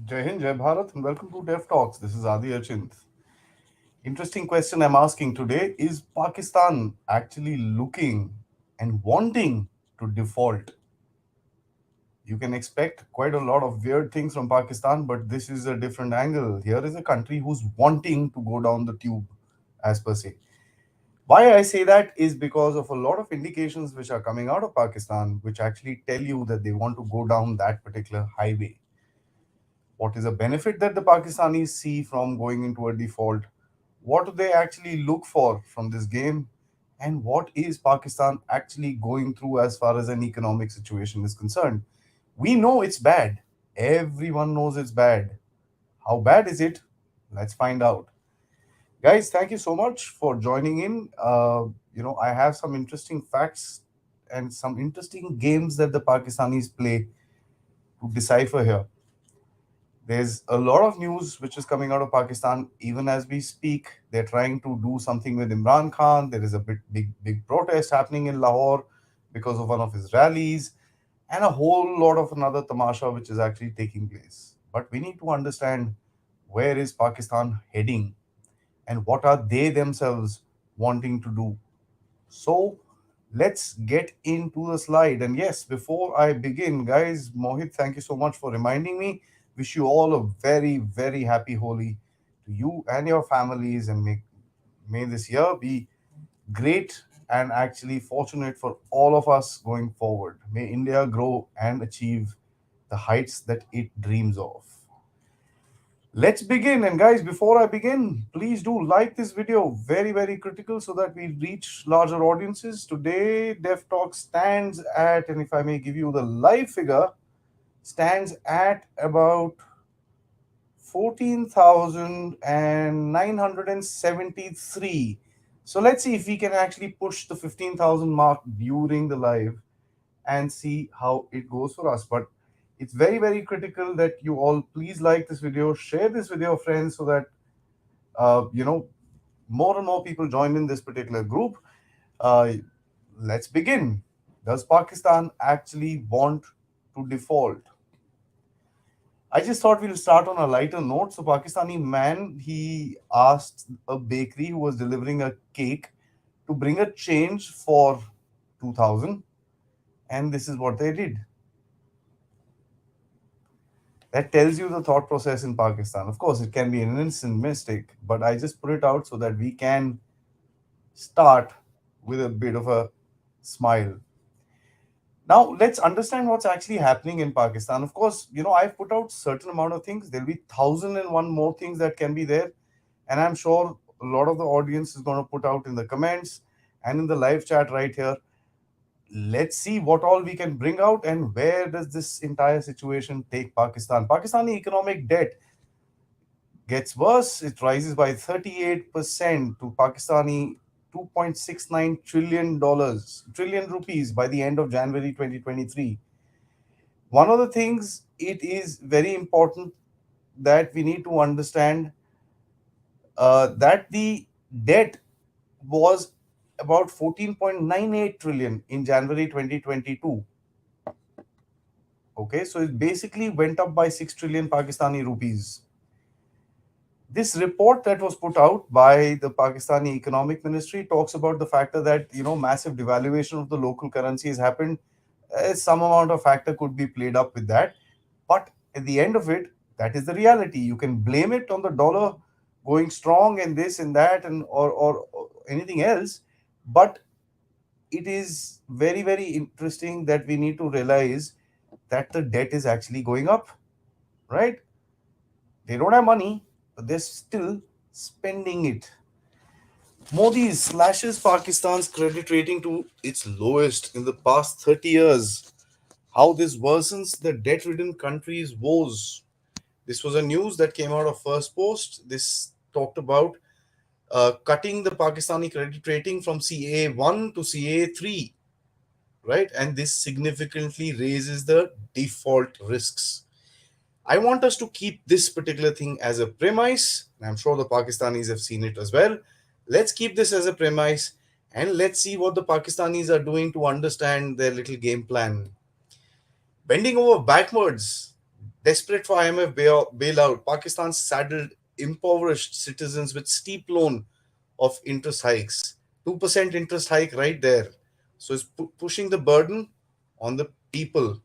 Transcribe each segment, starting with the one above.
Jai Hind, Jai Bharat, and welcome to Dev Talks. This is Adi Achint. Interesting question I'm asking today: is Pakistan actually looking and wanting to default? You can expect quite a lot of weird things from Pakistan, but this is a different angle. Here is a country who's wanting to go down the tube, as per se. Why I say that is because of a lot of indications which are coming out of Pakistan, which actually tell you that they want to go down that particular highway. What is a benefit that the Pakistanis see from going into a default? What do they actually look for from this game? And what is Pakistan actually going through as far as an economic situation is concerned? We know it's bad. Everyone knows it's bad. How bad is it? Let's find out. Guys, thank you so much for joining in. I have some interesting facts and some interesting games that the Pakistanis play to decipher here. There's a lot of news which is coming out of Pakistan even as we speak. They're trying to do something with Imran Khan. There is a big protest happening in Lahore because of one of his rallies, and a whole lot of another tamasha which is actually taking place. But we need to understand, where is Pakistan heading and what are they themselves wanting to do. So let's get into the slide. And yes, before I begin, guys, Mohit, thank you so much for reminding me. Wish you all a very, very happy Holi to you and your families, and may this year be great and actually fortunate for all of us going forward. May India grow and achieve the heights that it dreams of. Let's begin. And guys, before I begin, please do like this video. Very, very critical so that we reach larger audiences. Today, Dev Talk stands at, and if I may give you the live figure, stands at about 14,973. So let's see if we can actually push the 15,000 mark during the live and see how it goes for us. But it's very, very critical that you all please like this video, share this with your friends so that uh, you know more and more people join in this particular group. uh, let's begin. Does Pakistan actually want to default? I just thought we'll start on a lighter note. So Pakistani man, he asked a bakery who was delivering a cake to bring a change for 2000, and this is what they did. That tells you the thought process in Pakistan. Of course, it can be an innocent mistake, but I just put it out so that we can start with a bit of a smile. Now, let's understand what's actually happening in Pakistan. Of course, I've put out certain amount of things. There'll be 1,001 more things that can be there, and I'm sure a lot of the audience is going to put out in the comments and in the live chat right here. Let's see what all we can bring out and where does this entire situation take Pakistan. Pakistani economic debt gets worse. It rises by 38% to Pakistani $2.69 trillion by the end of January 2023. One of the things it is very important that we need to understand, that the debt was about 14.98 trillion in January 2022. Okay, so it basically went up by 6 trillion Pakistani rupees. This report that was put out by the Pakistani Economic Ministry talks about the factor that massive devaluation of the local currency has happened. Some amount of factor could be played up with that, but at the end of it, that is the reality. You can blame it on the dollar going strong and this and that and or anything else, but it is very, very interesting that we need to realize that the debt is actually going up, right? They don't have money, but they're still spending it. Modi slashes Pakistan's credit rating to its lowest in the past 30 years. How this worsens the debt ridden country's woes. This was a news that came out of First Post. This talked about cutting the Pakistani credit rating from CA1 to CA3, right? And this significantly raises the default risks. I want us to keep this particular thing as a premise. I'm sure the Pakistanis have seen it as well. Let's keep this as a premise and let's see what the Pakistanis are doing to understand their little game plan. Bending over backwards, Desperate for IMF bailout, Pakistan saddled impoverished citizens with steep loan of interest hikes. 2% interest hike right there. So it's pushing the burden on the people.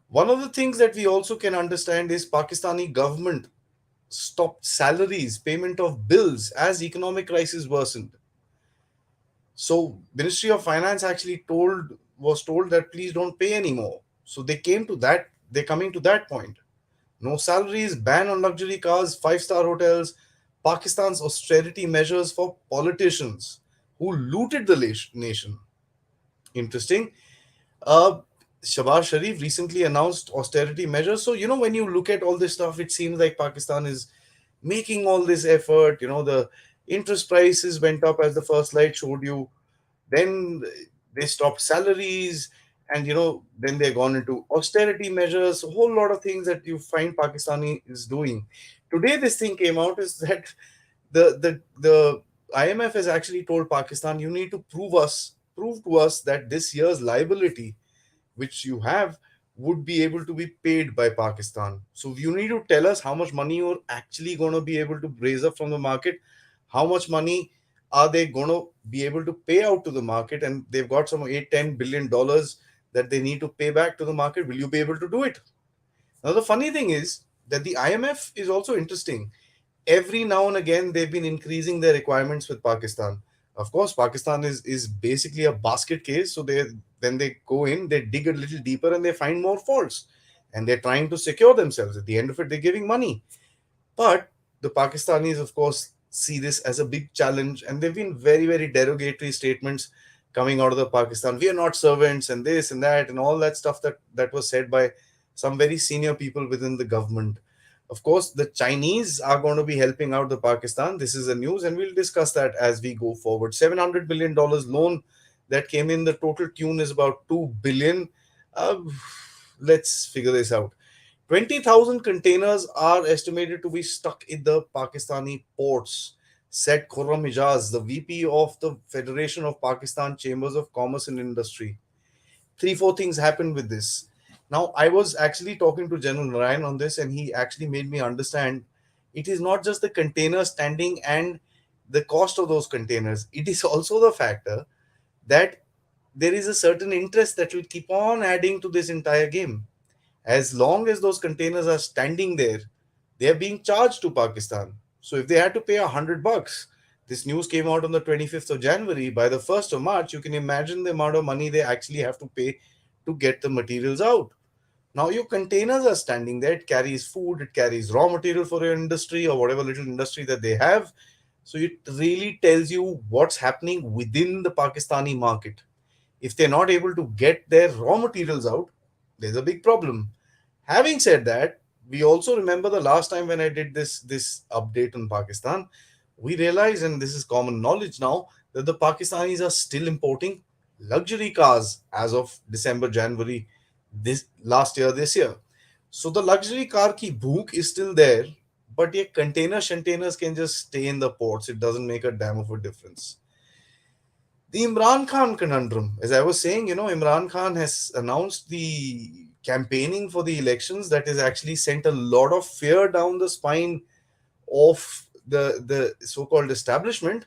One of the things that we also can understand is Pakistani government stopped salaries, payment of bills as economic crisis worsened. So Ministry of Finance actually told that please don't pay anymore. So they're coming to that point. No salaries, ban on luxury cars, five-star hotels, Pakistan's austerity measures for politicians who looted the nation. Interesting. Uh, Shahbaz Sharif recently announced austerity measures. So, when you look at all this stuff, it seems like Pakistan is making all this effort. The interest prices went up, as the first slide showed you. Then they stopped salaries, and then they're gone into austerity measures. A whole lot of things that you find Pakistani is doing. Today, this thing came out is that the IMF has actually told Pakistan, you need to prove to us that this year's liability which you have would be able to be paid by Pakistan. So you need to tell us how much money you're actually going to be able to raise up from the market, how much money are they going to be able to pay out to the market, and they've got some 8-10 billion dollars that they need to pay back to the market. Will you be able to do it? Now the funny thing is that the IMF is also interesting. Every now and again they've been increasing their requirements with Pakistan. Of course, Pakistan is basically a basket case, so they when they go in, they dig a little deeper and they find more faults, and they're trying to secure themselves. At the end of it, they're giving money. But the Pakistanis, of course, see this as a big challenge, and they've been very, very derogatory statements coming out of the Pakistan. We are not servants, and this and that, and all that stuff that was said by some very senior people within the government. Of course, the Chinese are going to be helping out the Pakistan. This is a news, and we'll discuss that as we go forward. $700 billion loan that came in. The total tune is about 2 billion. Uh, let's figure this out. 20,000 containers are estimated to be stuck in the Pakistani ports, said Khurram Ijaz, the VP of the Federation of Pakistan Chambers of Commerce and Industry. Three, four things happened with this. Now, I was actually talking to General Narayan on this, and he actually made me understand it is not just the container standing and the cost of those containers, it is also the factor that there is a certain interest that will keep on adding to this entire game. As long as those containers are standing there, they are being charged to Pakistan. So if they had to pay $100, this news came out on the 25th of January. By the 1st of March, you can imagine the amount of money they actually have to pay to get the materials out. Now your containers are standing there. It carries food, it carries raw material for your industry or whatever little industry that they have. So it really tells you what's happening within the Pakistani market. If they're not able to get their raw materials out, there's a big problem. Having said that, we also remember the last time when I did this update on Pakistan, we realized, and this is common knowledge now, that the Pakistanis are still importing luxury cars as of December, January this year. So the luxury car ki bhook is still there, but your containers can just stay in the ports. It doesn't make a damn of a difference. The Imran Khan conundrum. As I was saying, Imran Khan has announced the campaigning for the elections that has actually sent a lot of fear down the spine of the so-called establishment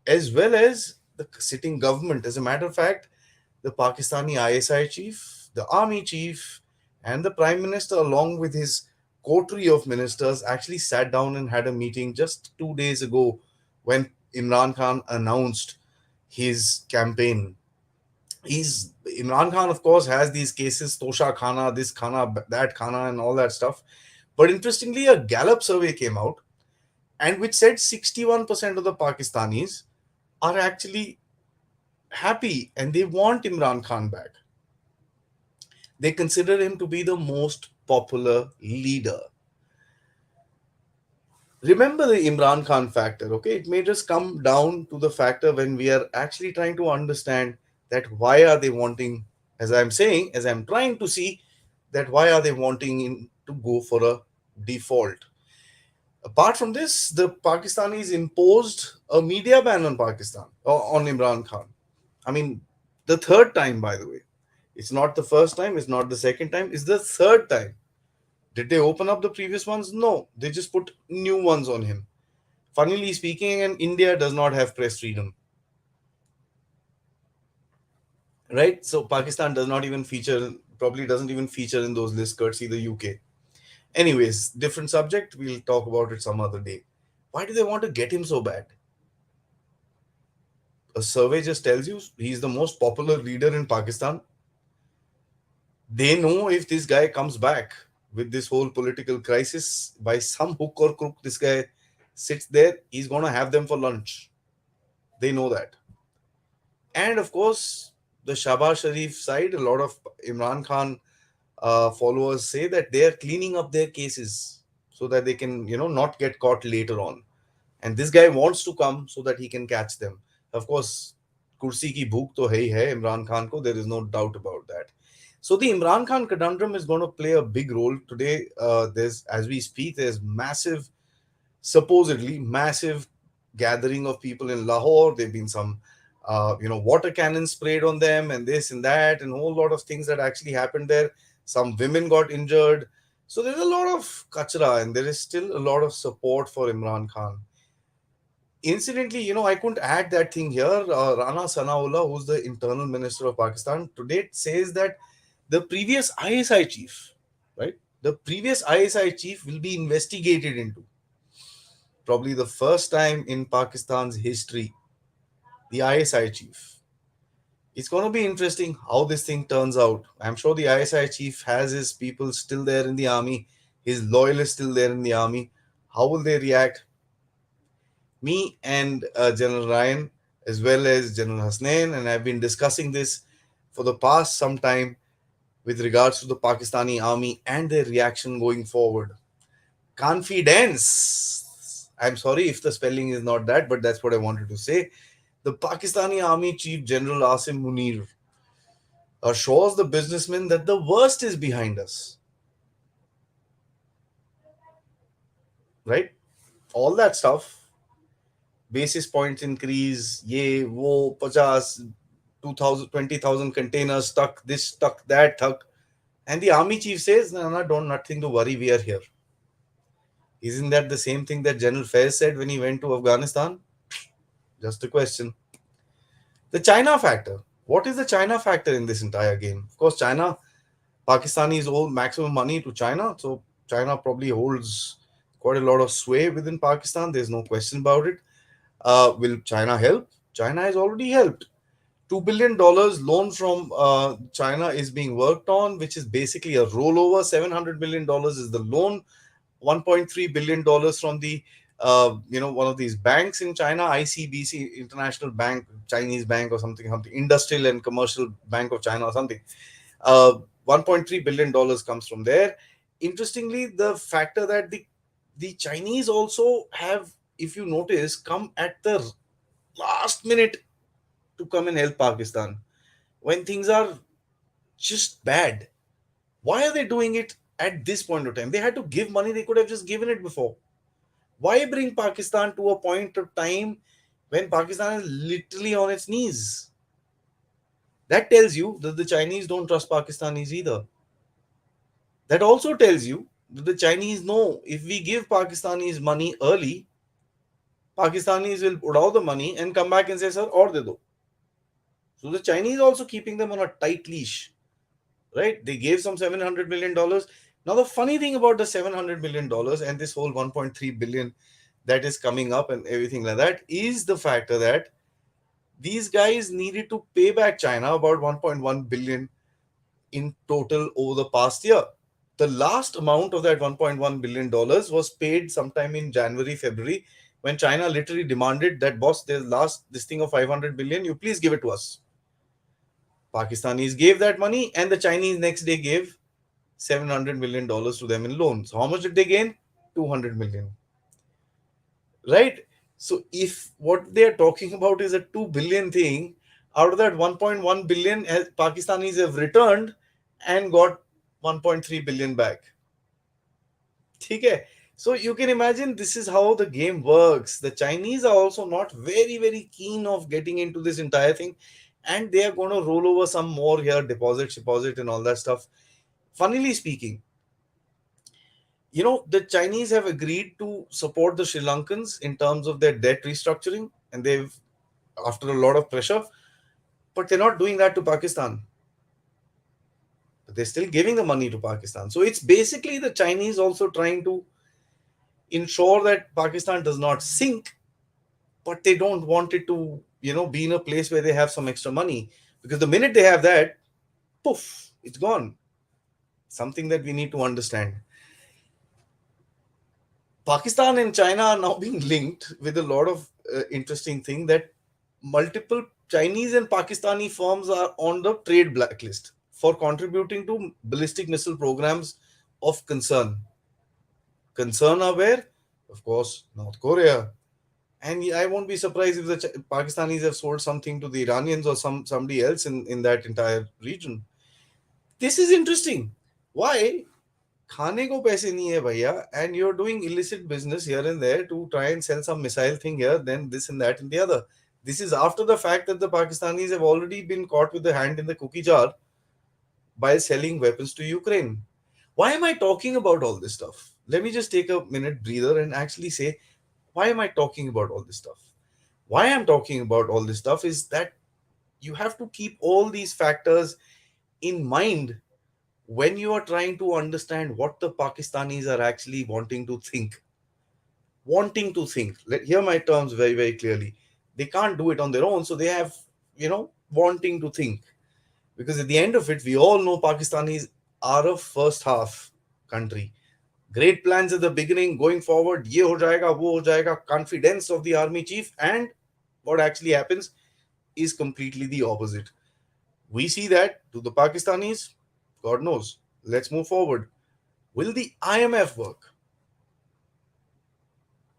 as well as the sitting government. As a matter of fact, the Pakistani ISI chief, the army chief, and the prime minister, along with his coterie of ministers, actually sat down and had a meeting just 2 days ago when Imran Khan announced his campaign. Imran Khan, of course, has these cases, Tosha Khana, this Khana, that Khana, and all that stuff. But interestingly, a Gallup survey came out and which said 61% of the Pakistanis are actually happy and they want Imran Khan back. They consider him to be the most popular leader. Remember the Imran Khan factor, okay? It may just come down to the factor when we are actually trying to understand that why are they wanting, as I'm trying to see that why are they wanting him to go for a default. Apart from this, the Pakistanis imposed a media ban on Pakistan, or on Imran Khan. I mean, the third time, by the way. It's not the first time, it's not the second time, it's the third time. Did they open up the previous ones? No, they just put new ones on him. Funnily speaking, and India does not have press freedom, right? So Pakistan does not even feature, probably doesn't even feature in those lists, courtesy the UK. Anyways, different subject. We'll talk about it some other day. Why do they want to get him so bad? A survey just tells you he's the most popular leader in Pakistan. They know if this guy comes back with this whole political crisis, by some hook or crook, this guy sits there, he's going to have them for lunch. They know that. And of course, the Shahbaz Sharif side, a lot of Imran Khan followers say that they are cleaning up their cases so that they can, not get caught later on. And this guy wants to come so that he can catch them. Of course, kursi ki bhook to hai Imran Khan ko. There is no doubt about that. So the Imran Khan conundrum is going to play a big role today. There's, as we speak, there's massive, supposedly massive gathering of people in Lahore. There've been some, water cannons sprayed on them, and this and that, and a whole lot of things that actually happened there. Some women got injured. So there's a lot of kachra, and there is still a lot of support for Imran Khan. Incidentally, I couldn't add that thing here. Rana Sanaullah, who's the internal minister of Pakistan, today says that the previous ISI chief, right? The previous ISI chief will be investigated into. Probably the first time in Pakistan's history, the ISI chief. It's going to be interesting how this thing turns out. I'm sure the ISI chief has his people still there in the army, his loyalists still there in the army. How will they react? Me and General Ryan, as well as General Hasnain, and I've been discussing this for the past some time with regards to the Pakistani army and their reaction going forward. Confidence. I'm sorry if the spelling is not that, but that's what I wanted to say. The Pakistani Army Chief General Asim Munir assures the businessmen that the worst is behind us. Right? All that stuff, basis points increase, ye, wo, 50, 2,000, 20,000 containers stuck, this stuck, that stuck. And the army chief says, no, no, don't, nothing to worry, we are here. Isn't that the same thing that General Faiz said when he went to Afghanistan? Just a question. The China factor. What is the China factor in this entire game? Of course, China, Pakistanis owe maximum money to China, so China probably holds quite a lot of sway within Pakistan. There's no question about it. Will China help? China has already helped. $2 billion loan from China is being worked on, which is basically a rollover. $700 million is the loan. $1.3 billion from the one of these banks in China, ICBC, International Bank, Chinese Bank, or something, Industrial and Commercial Bank of China, or something. $1.3 billion comes from there. Interestingly, the factor that the Chinese also have, if you notice, come at the last minute to come and help Pakistan when things are just bad. Why are they doing it at this point of time? They had to give money, they could have just given it before. Why bring Pakistan to a point of time when Pakistan is literally on its knees? That tells you that the Chinese don't trust Pakistanis either. That also tells you that the Chinese know if we give Pakistanis money early, Pakistanis will put out the money and come back and say, sir, or de do. So the Chinese also keeping them on a tight leash, right? They gave some $700 million. Now, the funny thing about the $700 million and this whole 1.3 billion that is coming up and everything like that is the factor that these guys needed to pay back China about 1.1 billion in total over the past year. The last amount of that $1.1 billion was paid sometime in January, February, when China literally demanded that, boss, there's last this thing of 500 billion, you please give it to us. Pakistanis gave that money, and the Chinese next day gave $700 million to them in loans. How much did they gain? 200 million. Right? So if what they are talking about is a 2 billion thing, out of that 1.1 billion, Pakistanis have returned and got 1.3 billion back. Okay. So you can imagine this is how the game works. The Chinese are also not very, very keen of getting into this entire thing, and they are going to roll over some more here, deposit, and all that stuff. Funnily speaking, The Chinese have agreed to support the Sri Lankans in terms of their debt restructuring, and they've, after a lot of pressure, but they're not doing that to Pakistan. But they're still giving the money to Pakistan. So it's basically the Chinese also trying to ensure that Pakistan does not sink, but they don't want it to, be in a place where they have some extra money. Because the minute they have that, poof, it's gone. Something that we need to understand. Pakistan and China are now being linked with a lot of interesting thing that multiple Chinese and Pakistani firms are on the trade blacklist for contributing to ballistic missile programs of concern. Concern are where? Of course, North Korea. And I won't be surprised if the Pakistanis have sold something to the Iranians or somebody else in that entire region. This is interesting. Why? खाने को पैसे नहीं है भैया, and you're doing illicit business here and there to try and sell some missile thing here, then this and that and the other. This is after the fact that the Pakistanis have already been caught with the hand in the cookie jar by selling weapons to Ukraine. Why am I talking about all this stuff? Let me just take a minute breather and actually say, why am I talking about all this stuff? Why I'm talking about all this stuff is that you have to keep all these factors in mind when you are trying to understand what the Pakistanis are actually wanting to think. Wanting to think. Hear my terms very, very clearly. They can't do it on their own, so they have, wanting to think. Because at the end of it, we all know Pakistanis are a first half country. Great plans at the beginning, going forward, ye ho jayega, wo ho jayega, confidence of the army chief, and what actually happens is completely the opposite. We see that to the Pakistanis, God knows. Let's move forward. Will the IMF work?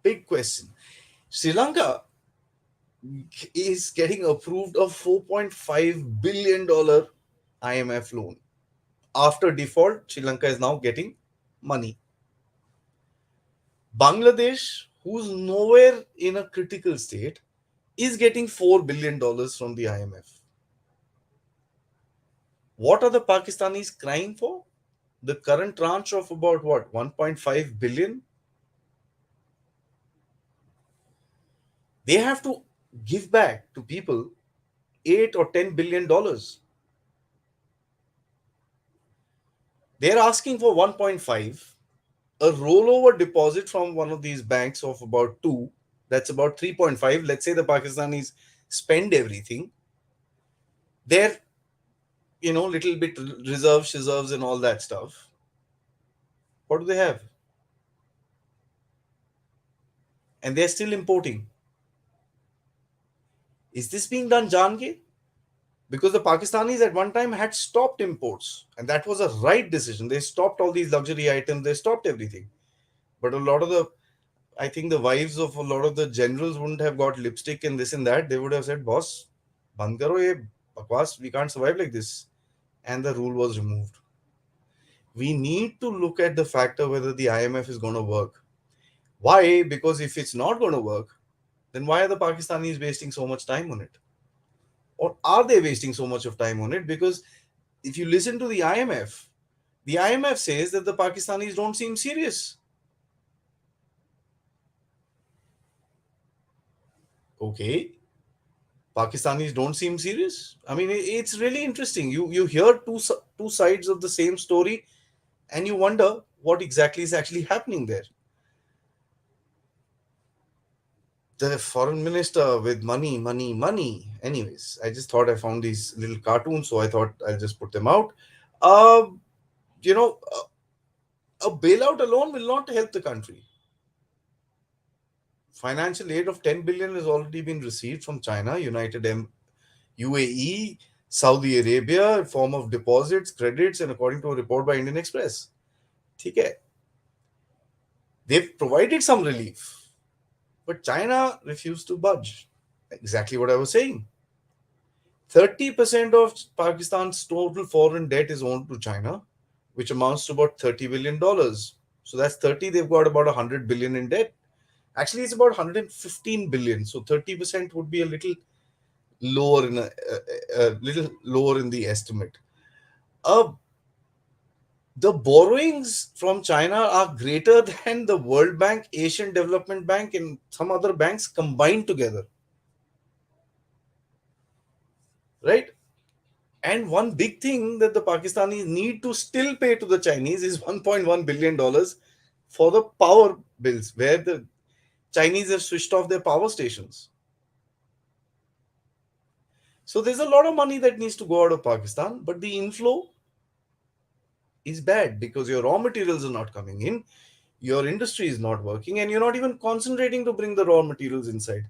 Big question. Sri Lanka is getting approved a $4.5 billion IMF loan. After default, Sri Lanka is now getting money. Bangladesh, who's nowhere in a critical state, is getting $4 billion from the IMF. What are the Pakistanis crying for? The current tranche of about what, 1.5 billion? They have to give back to people 8 or 10 billion dollars. They're asking for 1.5, a rollover deposit from one of these banks of about 2, that's about 3.5. Let's say the Pakistanis spend everything. They're, little bit reserves and all that stuff. What do they have? And they're still importing. Is this being done Jange? Because the Pakistanis at one time had stopped imports, and that was a right decision. They stopped all these luxury items, they stopped everything. But a lot of the, I think the wives of a lot of the generals wouldn't have got lipstick and this and that. They would have said, boss, band karo ye bakwas, we can't survive like this. And the rule was removed. We need to look at the factor whether the IMF is going to work. Why? Because if it's not going to work, then why are the Pakistanis wasting so much time on it? Or are they wasting so much of time on it? Because if you listen to the IMF says that the Pakistanis don't seem serious. Okay, Pakistanis don't seem serious. I mean, it's really interesting. You hear two sides of the same story, and you wonder what exactly is actually happening there. The foreign minister with money, money, money. Anyways, I just thought I found these little cartoons, so I thought I'll just put them out. Uh, you know, a bailout alone will not help the country. Financial aid of 10 billion has already been received from China, UAE, Saudi Arabia, in form of deposits, credits, and according to a report by Indian Express. Okay. They've provided some relief, but China refused to budge. Exactly what I was saying. 30% of Pakistan's total foreign debt is owed to China, which amounts to about $30 billion. So that's 30, they've got about 100 billion in debt. Actually, it's about 115 billion. So 30% would be a little lower in a little lower in the estimate. Uh, The borrowings from China are greater than the World Bank, Asian Development Bank, and some other banks combined together, right? And one big thing that the Pakistanis need to still pay to the Chinese is $1.1 billion for the power bills, where the Chinese have switched off their power stations. So there's a lot of money that needs to go out of Pakistan, but the inflow is bad because your raw materials are not coming in, your industry is not working, and you're not even concentrating to bring the raw materials inside.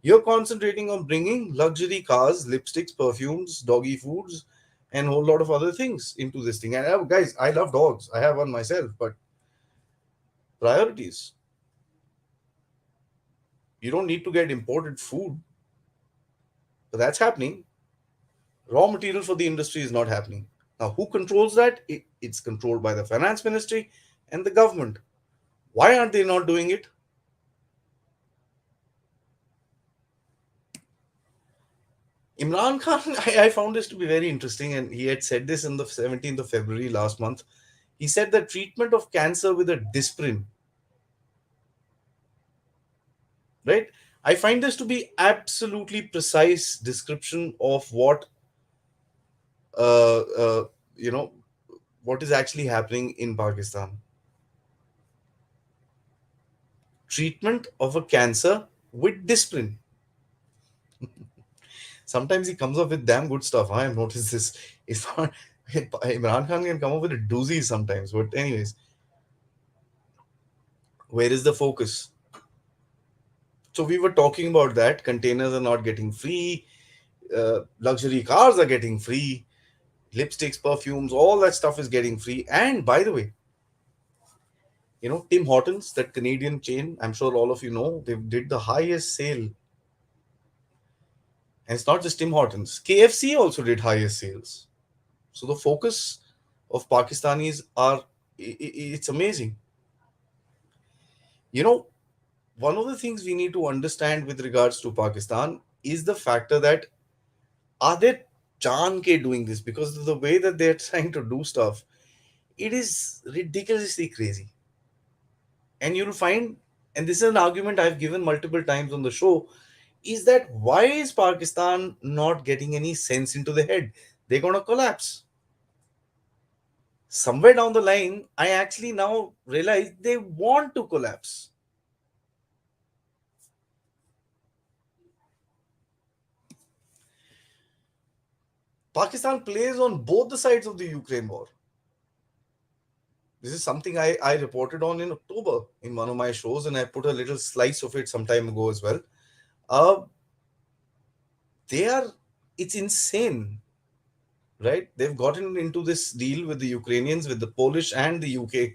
You're concentrating on bringing luxury cars, lipsticks, perfumes, doggy foods, and a whole lot of other things into this thing. And guys, I love dogs. I have one myself, but priorities. You don't need to get imported food, but that's happening. Raw material for the industry is not happening. Now, who controls that? It's controlled by the finance ministry and the government. Why aren't they not doing it? Imran Khan, I found this to be very interesting, and he had said this on the 17th of February last month. He said the treatment of cancer with a disprin, right? I find this to be absolutely precise description of what, uh, uh, you know, what is actually happening in Pakistan. Treatment of a cancer with disprin. Sometimes he comes up with damn good stuff. I have noticed this. It's not Imran Khan can come up with a doozy sometimes. But anyways, where is the focus? So we were talking about that containers are not getting free, luxury cars are getting free, lipsticks, perfumes, all that stuff is getting free. And by the way, Tim Hortons, that Canadian chain, I'm sure all of you know, they did the highest sale. And it's not just Tim Hortons. KFC also did highest sales. So the focus of Pakistanis are, it's amazing. You know, one of the things we need to understand with regards to Pakistan is the factor that are they Chan K doing this, because of the way that they're trying to do stuff, it is ridiculously crazy. And you'll find, and this is an argument I've given multiple times on the show, is that why is Pakistan not getting any sense into the head? They're gonna collapse. Somewhere down the line, I actually now realize they want to collapse. Pakistan plays on both the sides of the Ukraine war. This is something I reported on in October in one of my shows, and I put a little slice of it some time ago as well. Uh, they are, it's insane, right? They've gotten into this deal with the Ukrainians, with the Polish and the UK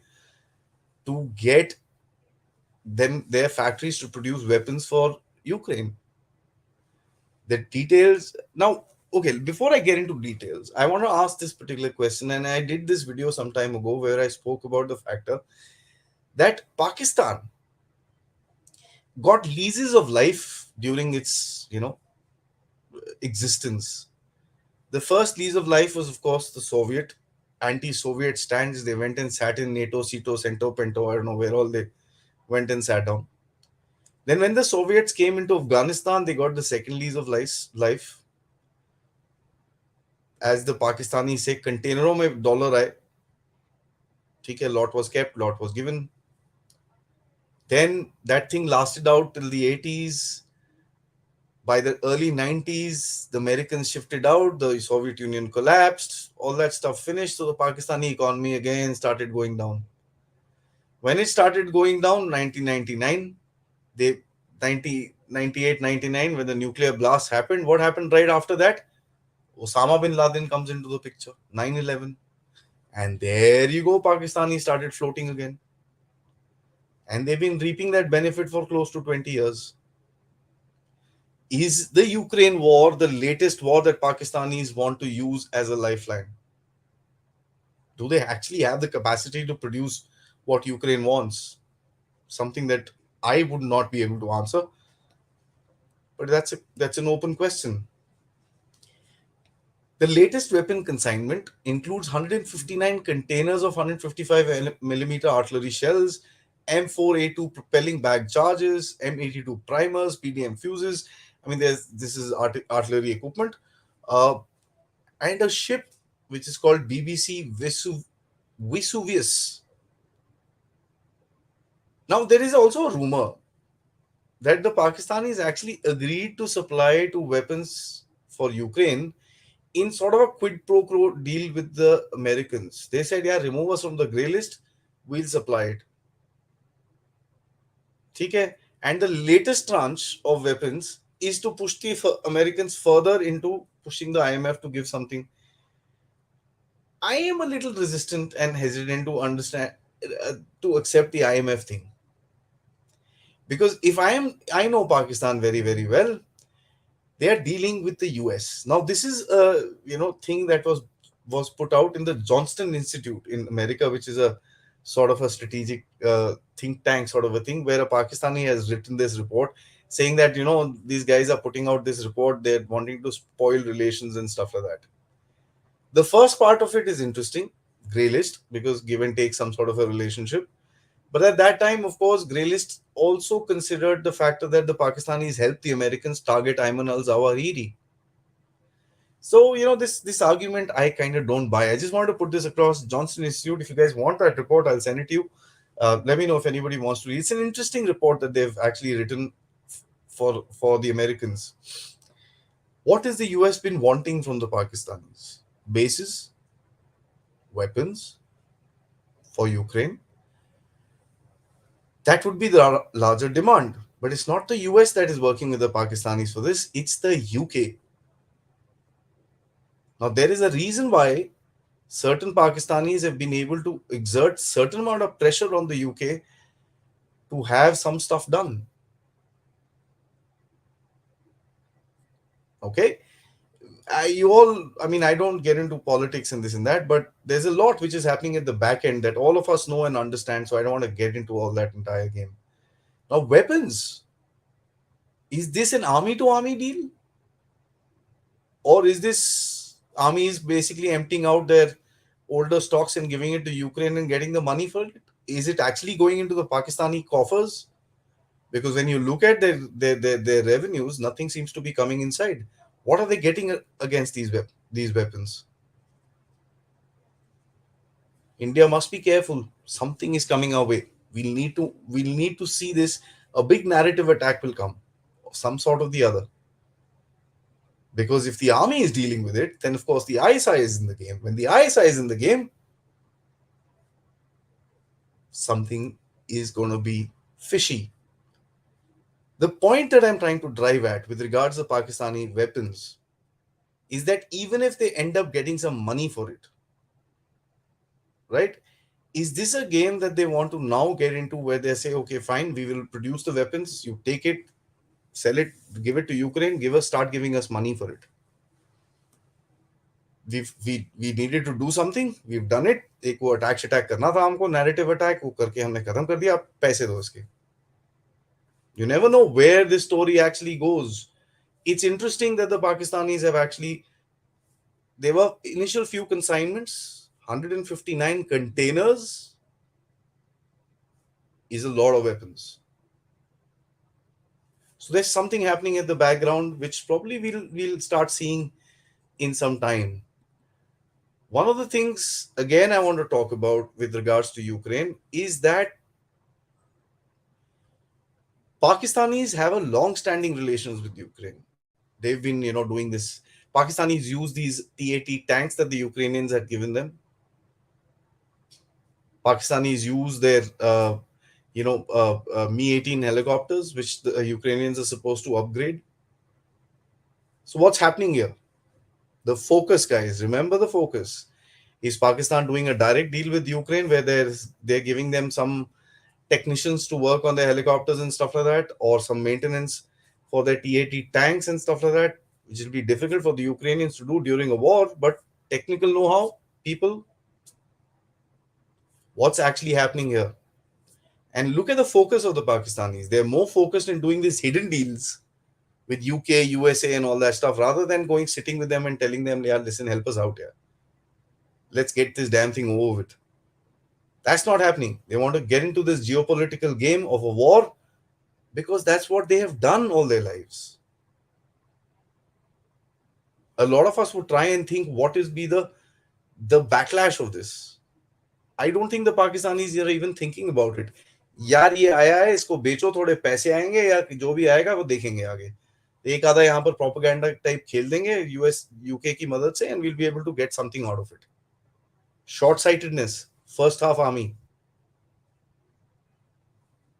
to get them their factories to produce weapons for Ukraine. The details now, okay, before I get into details, I want to ask this particular question, and I did this video some time ago where I spoke about the factor that Pakistan got leases of life during its existence. The first lease of life was, of course, the Soviet anti-Soviet stands. They went and sat in NATO, Cito, Cento, Pento, I don't know where all they went and sat down. Then when the Soviets came into Afghanistan, they got the second lease of life. As the Pakistani say, containero mein dollar aaye. ठीक है, lot was kept, lot was given. Then that thing lasted out till the 80s. By the early 90s, the Americans shifted out, the Soviet Union collapsed, all that stuff finished, so the Pakistani economy again started going down. When it started going down, 1999, they 98, 99, when the nuclear blast happened, what happened right after that? Osama bin Laden comes into the picture, 9/11. And there you go, Pakistani started floating again. And they've been reaping that benefit for close to 20 years. Is the Ukraine war the latest war that Pakistanis want to use as a lifeline? Do they actually have the capacity to produce what Ukraine wants? Something that I would not be able to answer, but that's an open question. The latest weapon consignment includes 159 containers of 155 millimeter artillery shells, M4A2 propelling bag charges, M82 primers, PDM fuses. I mean, this is artillery equipment, uh, and a ship which is called BBC Vesuvius. Now, there is also a rumor that the Pakistanis actually agreed to supply to weapons for Ukraine in sort of a quid pro quo deal with the Americans. They said, yeah, remove us from the grey list, we'll supply it. Okay? And the latest tranche of weapons is to push the Americans further into pushing the IMF to give something. I am a little resistant and hesitant to understand, to accept the IMF thing. Because I know Pakistan very, very well. They are dealing with the US. Now, this is a thing that was put out in the Johnston Institute in America, which is a sort of a strategic think tank sort of a thing, where a Pakistani has written this report saying that these guys are putting out this report, they're wanting to spoil relations and stuff like that. The first part of it is interesting, grey list, because give and take some sort of a relationship. But at that time, of course, grey list also considered the factor that the Pakistanis helped the Americans target Ayman al-Zawahiri. So, this argument I kind of don't buy. I just wanted to put this across Johnston Institute. If you guys want that report, I'll send it to you. Let me know if anybody wants to read. It's an interesting report that they've actually written for the Americans. What has the US been wanting from the Pakistanis? Bases, weapons for Ukraine. That would be the larger demand. But it's not the US that is working with the Pakistanis for this, it's the UK. Now, there is a reason why certain Pakistanis have been able to exert certain amount of pressure on the UK to have some stuff done. Okay? I don't get into politics and this and that, but there's a lot which is happening at the back end that all of us know and understand, so I don't want to get into all that entire game. Now, weapons. Is this an army to army deal? Or is this army is basically emptying out their older stocks and giving it to Ukraine and getting the money for it? Is it actually going into the Pakistani coffers? Because when you look at their revenues, nothing seems to be coming inside. What are they getting against these weapons? India must be careful. Something is coming our way. We'll need to see this. A big narrative attack will come, of some sort of the other. Because if the army is dealing with it, then of course the ISI is in the game. When the ISI is in the game, something is going to be fishy. The point that I'm trying to drive at with regards to Pakistani weapons is that even if they end up getting some money for it, right? Is this a game that they want to now get into where they say, okay, fine, we will produce the weapons, you take it, sell it, give it to Ukraine, start giving us money for it. We needed to do something, we've done it. एक वो attack करना था हमको, narrative attack, वो करके हमने खत्म कर दिया, आप पैसे दो इसके. You never know where this story actually goes. It's interesting that the Pakistanis have actually, there were initial few consignments, 159 containers is a lot of weapons. So there's something happening at the background which probably we'll start seeing in some time. One of the things, again, I want to talk about with regards to Ukraine is that Pakistanis have a long-standing relations with Ukraine. They've been, doing this. Pakistanis use these T-80 tanks that the Ukrainians had given them. Pakistanis use their, Mi-18 helicopters, which the Ukrainians are supposed to upgrade. So what's happening here? The focus, guys. Remember the focus. Is Pakistan doing a direct deal with Ukraine where they're giving them some technicians to work on their helicopters and stuff like that, or some maintenance for their T-80 tanks and stuff like that, which will be difficult for the Ukrainians to do during a war, but technical know-how, people, what's actually happening here? And look at the focus of the Pakistanis. They're more focused in doing these hidden deals with UK, USA, and all that stuff, rather than going sitting with them and telling them, yeah, listen, help us out here. Let's get this damn thing over with. That's not happening. They want to get into this geopolitical game of a war because that's what they have done all their lives. A lot of us would try and think what is be the backlash of this. I don't think the Pakistanis are even thinking about it. यार ये आया है, इसको बेचो, थोड़े पैसे आएंगे या जो भी आएगा वो देखेंगे आगे. एक आधा यहाँ पर प्रोपेगेंडा टाइप खेल देंगे यूएस यूके की मदद से, and will be able to get something out of it. Short sightedness, first half army.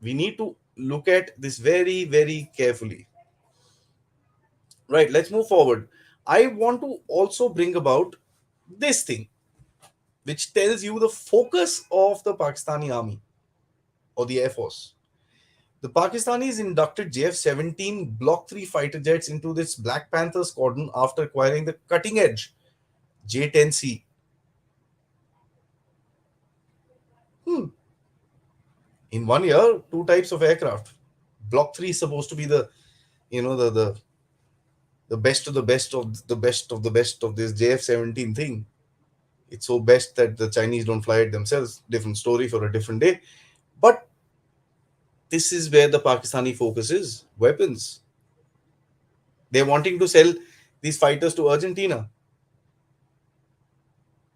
We need to look at this very, very carefully. Right, let's move forward. I want to also bring about this thing, which tells you the focus of the Pakistani army or the Air Force. The Pakistanis inducted JF-17 Block 3 fighter jets into this Black Panther squadron after acquiring the cutting edge J-10C. In 1 year, two types of aircraft. Block 3 is supposed to be the, the best of the best of the best of the best of this JF-17 thing. It's so best that the Chinese don't fly it themselves. Different story for a different day. But this is where the Pakistani focus is: weapons. They're wanting to sell these fighters to Argentina.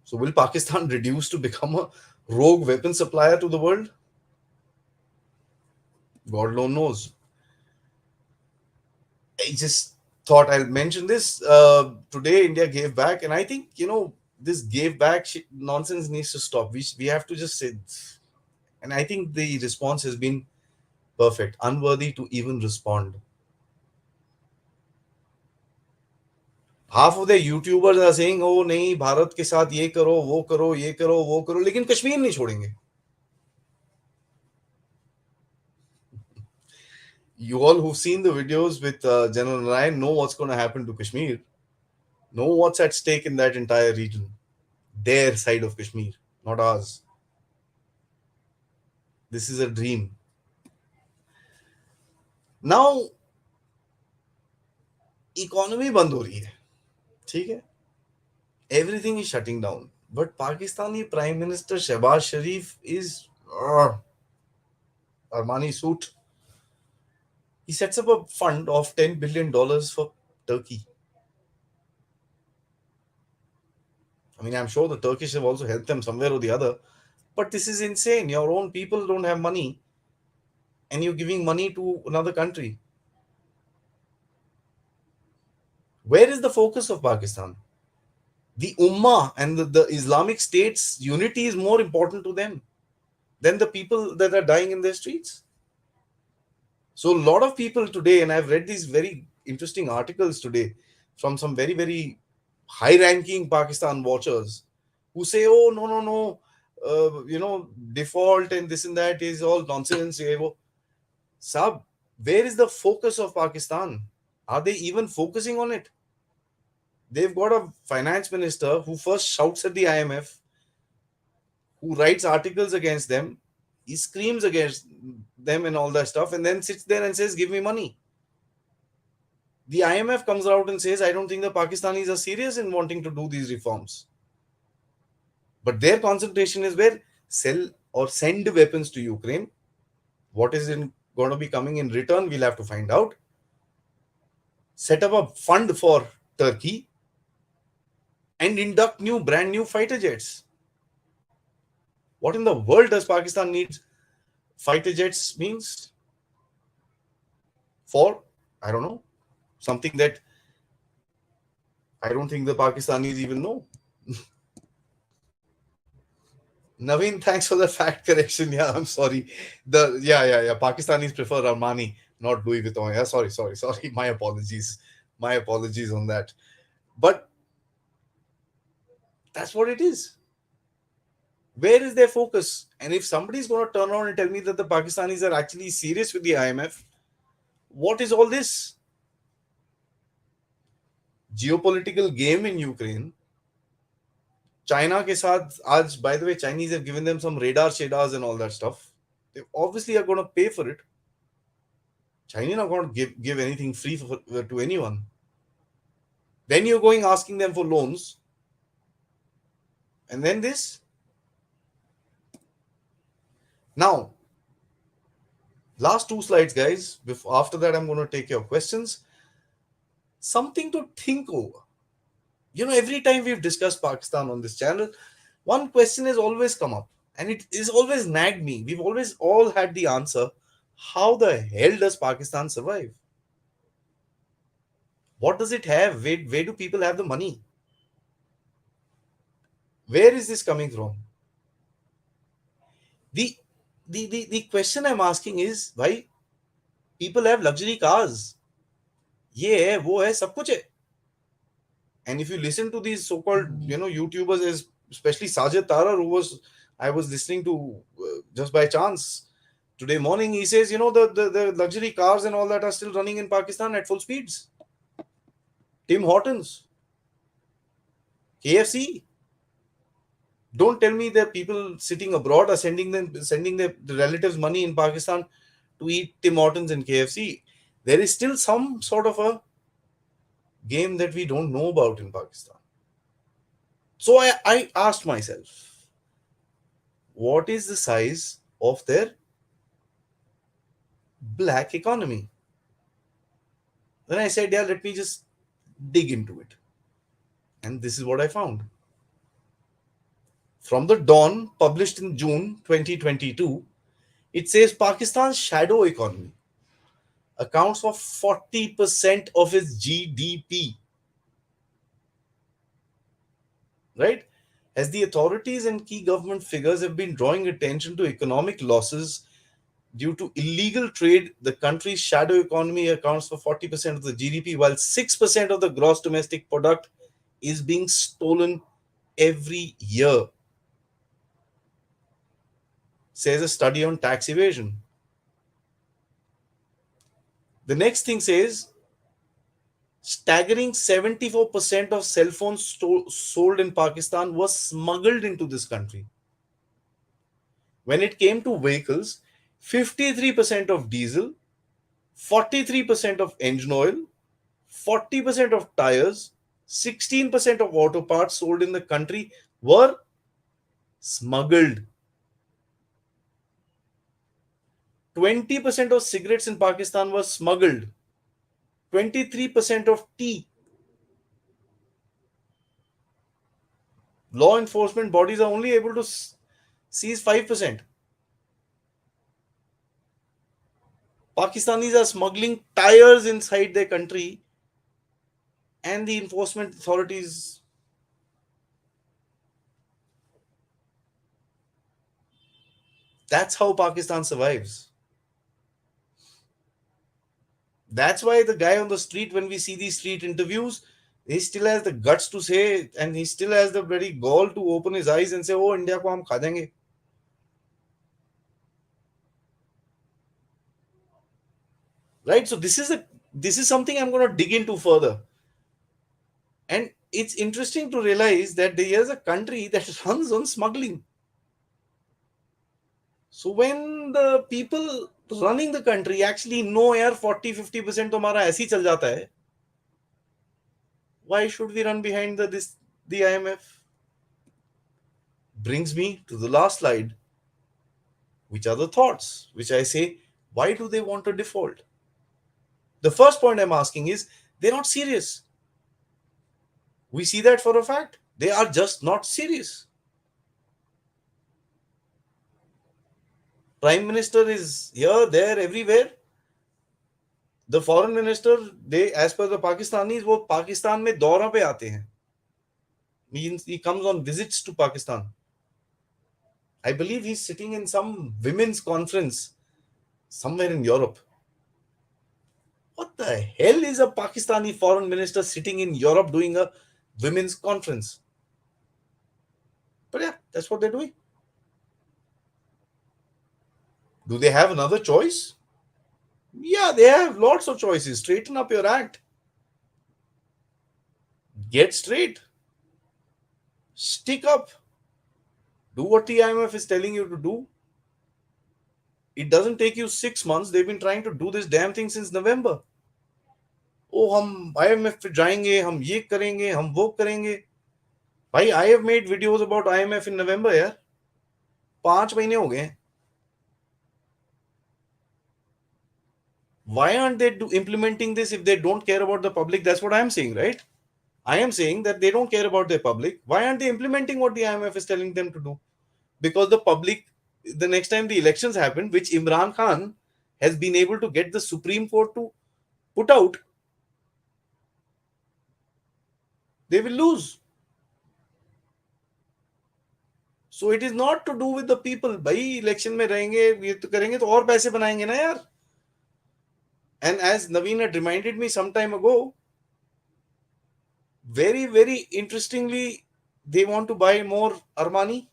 So will Pakistan reduce to become a rogue weapon supplier to the world? God alone knows. I just thought I'll mention this. Today, India gave back, and I think this gave back nonsense needs to stop. We have to just say, and I think the response has been perfect, unworthy to even respond. Half of the YouTubers are saying, "Oh, नहीं भारत के साथ ये करो, वो करो, ये करो, वो करो," लेकिन कश्मीर नहीं छोड़ेंगे. You all who've seen the videos with General Ryan know what's going to happen to Kashmir. Know what's at stake in that entire region. Their side of Kashmir, not ours. This is a dream. Now, economy बंद हो रही है, ठीक है? Everything is shutting down. But Pakistani Prime Minister Shehbaz Sharif is Armani suit. He sets up a fund of $10 billion for Turkey. I mean, I'm sure the Turkish have also helped them somewhere or the other. But this is insane. Your own people don't have money, and you're giving money to another country. Where is the focus of Pakistan? The Ummah and the Islamic State's unity is more important to them than the people that are dying in their streets. So a lot of people today, and I've read these very interesting articles today from some very, very high-ranking Pakistan watchers who say, "Oh, no, no, no, default and this and that is all nonsense." Sab, where is the focus of Pakistan? Are they even focusing on it? They've got a finance minister who first shouts at the IMF, who writes articles against them, he screams against them and all that stuff, and then sits there and says, "Give me money." The IMF comes out and says, "I don't think the Pakistanis are serious in wanting to do these reforms." But their concentration is where? Sell or send weapons to Ukraine. What is going to be coming in return? We'll have to find out. Set up a fund for Turkey and induct brand new fighter jets. What in the world does Pakistan need fighter jets means? For, I don't know, something that I don't think the Pakistanis even know. Naveen, thanks for the fact correction. Yeah, I'm sorry. Yeah. Pakistanis prefer Armani, not Louis Vuitton. Yeah, sorry. My apologies on that. But that's what it is. Where is their focus? And if somebody is going to turn around and tell me that the Pakistanis are actually serious with the IMF, what is all this? Geopolitical game in Ukraine. China के साथ आज, by the way, Chinese have given them some radars and all that stuff. They obviously are going to pay for it. China not going to give anything free to anyone. Then you're going asking them for loans, and then this. Now, last two slides, guys. After that, I'm going to take your questions. Something to think over. Every time we've discussed Pakistan on this channel, one question has always come up, and it is always nagged me. We've always all had the answer. How the hell does Pakistan survive? What does it have? Where do people have the money? Where is this coming from? The the question I'm asking is why people have luxury cars. ये है वो है सब कुछ है. And if you listen to these so-called YouTubers, especially Sajid Tarar, who was I was listening to just by chance today morning, he says the luxury cars and all that are still running in Pakistan at full speeds. Tim Hortons, KFC. Don't tell me that people sitting abroad are sending their relatives money in Pakistan to eat Tim Hortons and KFC. There is still some sort of a game that we don't know about in Pakistan. So I asked myself, what is the size of their black economy? Then I said, yeah, let me just dig into it. And this is what I found. From the Dawn, published in June 2022, it says Pakistan's shadow economy accounts for 40% of its GDP. Right? As the authorities and key government figures have been drawing attention to economic losses due to illegal trade, the country's shadow economy accounts for 40% of the GDP, while 6% of the gross domestic product is being stolen every year, says a study on tax evasion. The next thing says, staggering 74% of cell phones sold in Pakistan was smuggled into this country. When it came to vehicles, 53% of diesel, 43% of engine oil, 40% of tires, 16% of auto parts sold in the country were smuggled. 20% of cigarettes in Pakistan were smuggled. 23% of tea. Law enforcement bodies are only able to seize 5%. Pakistanis are smuggling tires inside their country, and the enforcement authorities. That's how Pakistan survives. That's why the guy on the street, when we see these street interviews, he still has the guts to say, and he still has the very gall to open his eyes and say, "Oh, India ko hum kha denge." Right? So this is something I'm going to dig into further. And it's interesting to realize that there is a country that runs on smuggling. So when the people running the country actually know यार 40-50% तो हमारा ऐसे ही चल जाता है, why should we run behind the IMF? Brings me to the last slide, which are the thoughts, which I say, why do they want a default? The first point I'm asking is, they're not serious. We see that for a fact. They are just not serious. Prime Minister is here, there, everywhere. The foreign minister, they, as per the Pakistanis, वो पाकिस्तान में दौरों पे आते हैं. Means he comes on visits to Pakistan. I believe he's sitting in some women's conference somewhere in Europe. What the hell is a Pakistani foreign minister sitting in Europe doing a women's conference? But yeah, that's what they're doing. Do they have another choice? Yeah, they have lots of choices. Straighten up your act. Get straight. Stick up. Do what the IMF is telling you to do. It doesn't take you 6 months. They've been trying to do this damn thing since November. ओ हम IMF पे जाएंगे, हम ये करेंगे, हम वो करेंगे. भाई I have made videos about IMF in November यार. 5 महीने हो गए. Why aren't they implementing this if they don't care about the public? That's what I'm saying, right? I am saying that they don't care about their public. Why aren't they implementing what the IMF is telling them to do? Because the public, the next time the elections happen, which Imran Khan has been able to get the Supreme Court to put out, they will lose. So it is not to do with the people. भाई election में रहेंगे, ये तो करेंगे तो और पैसे बनाएंगे ना यार. And as Naveen had reminded me some time ago, very, very interestingly, they want to buy more Armani.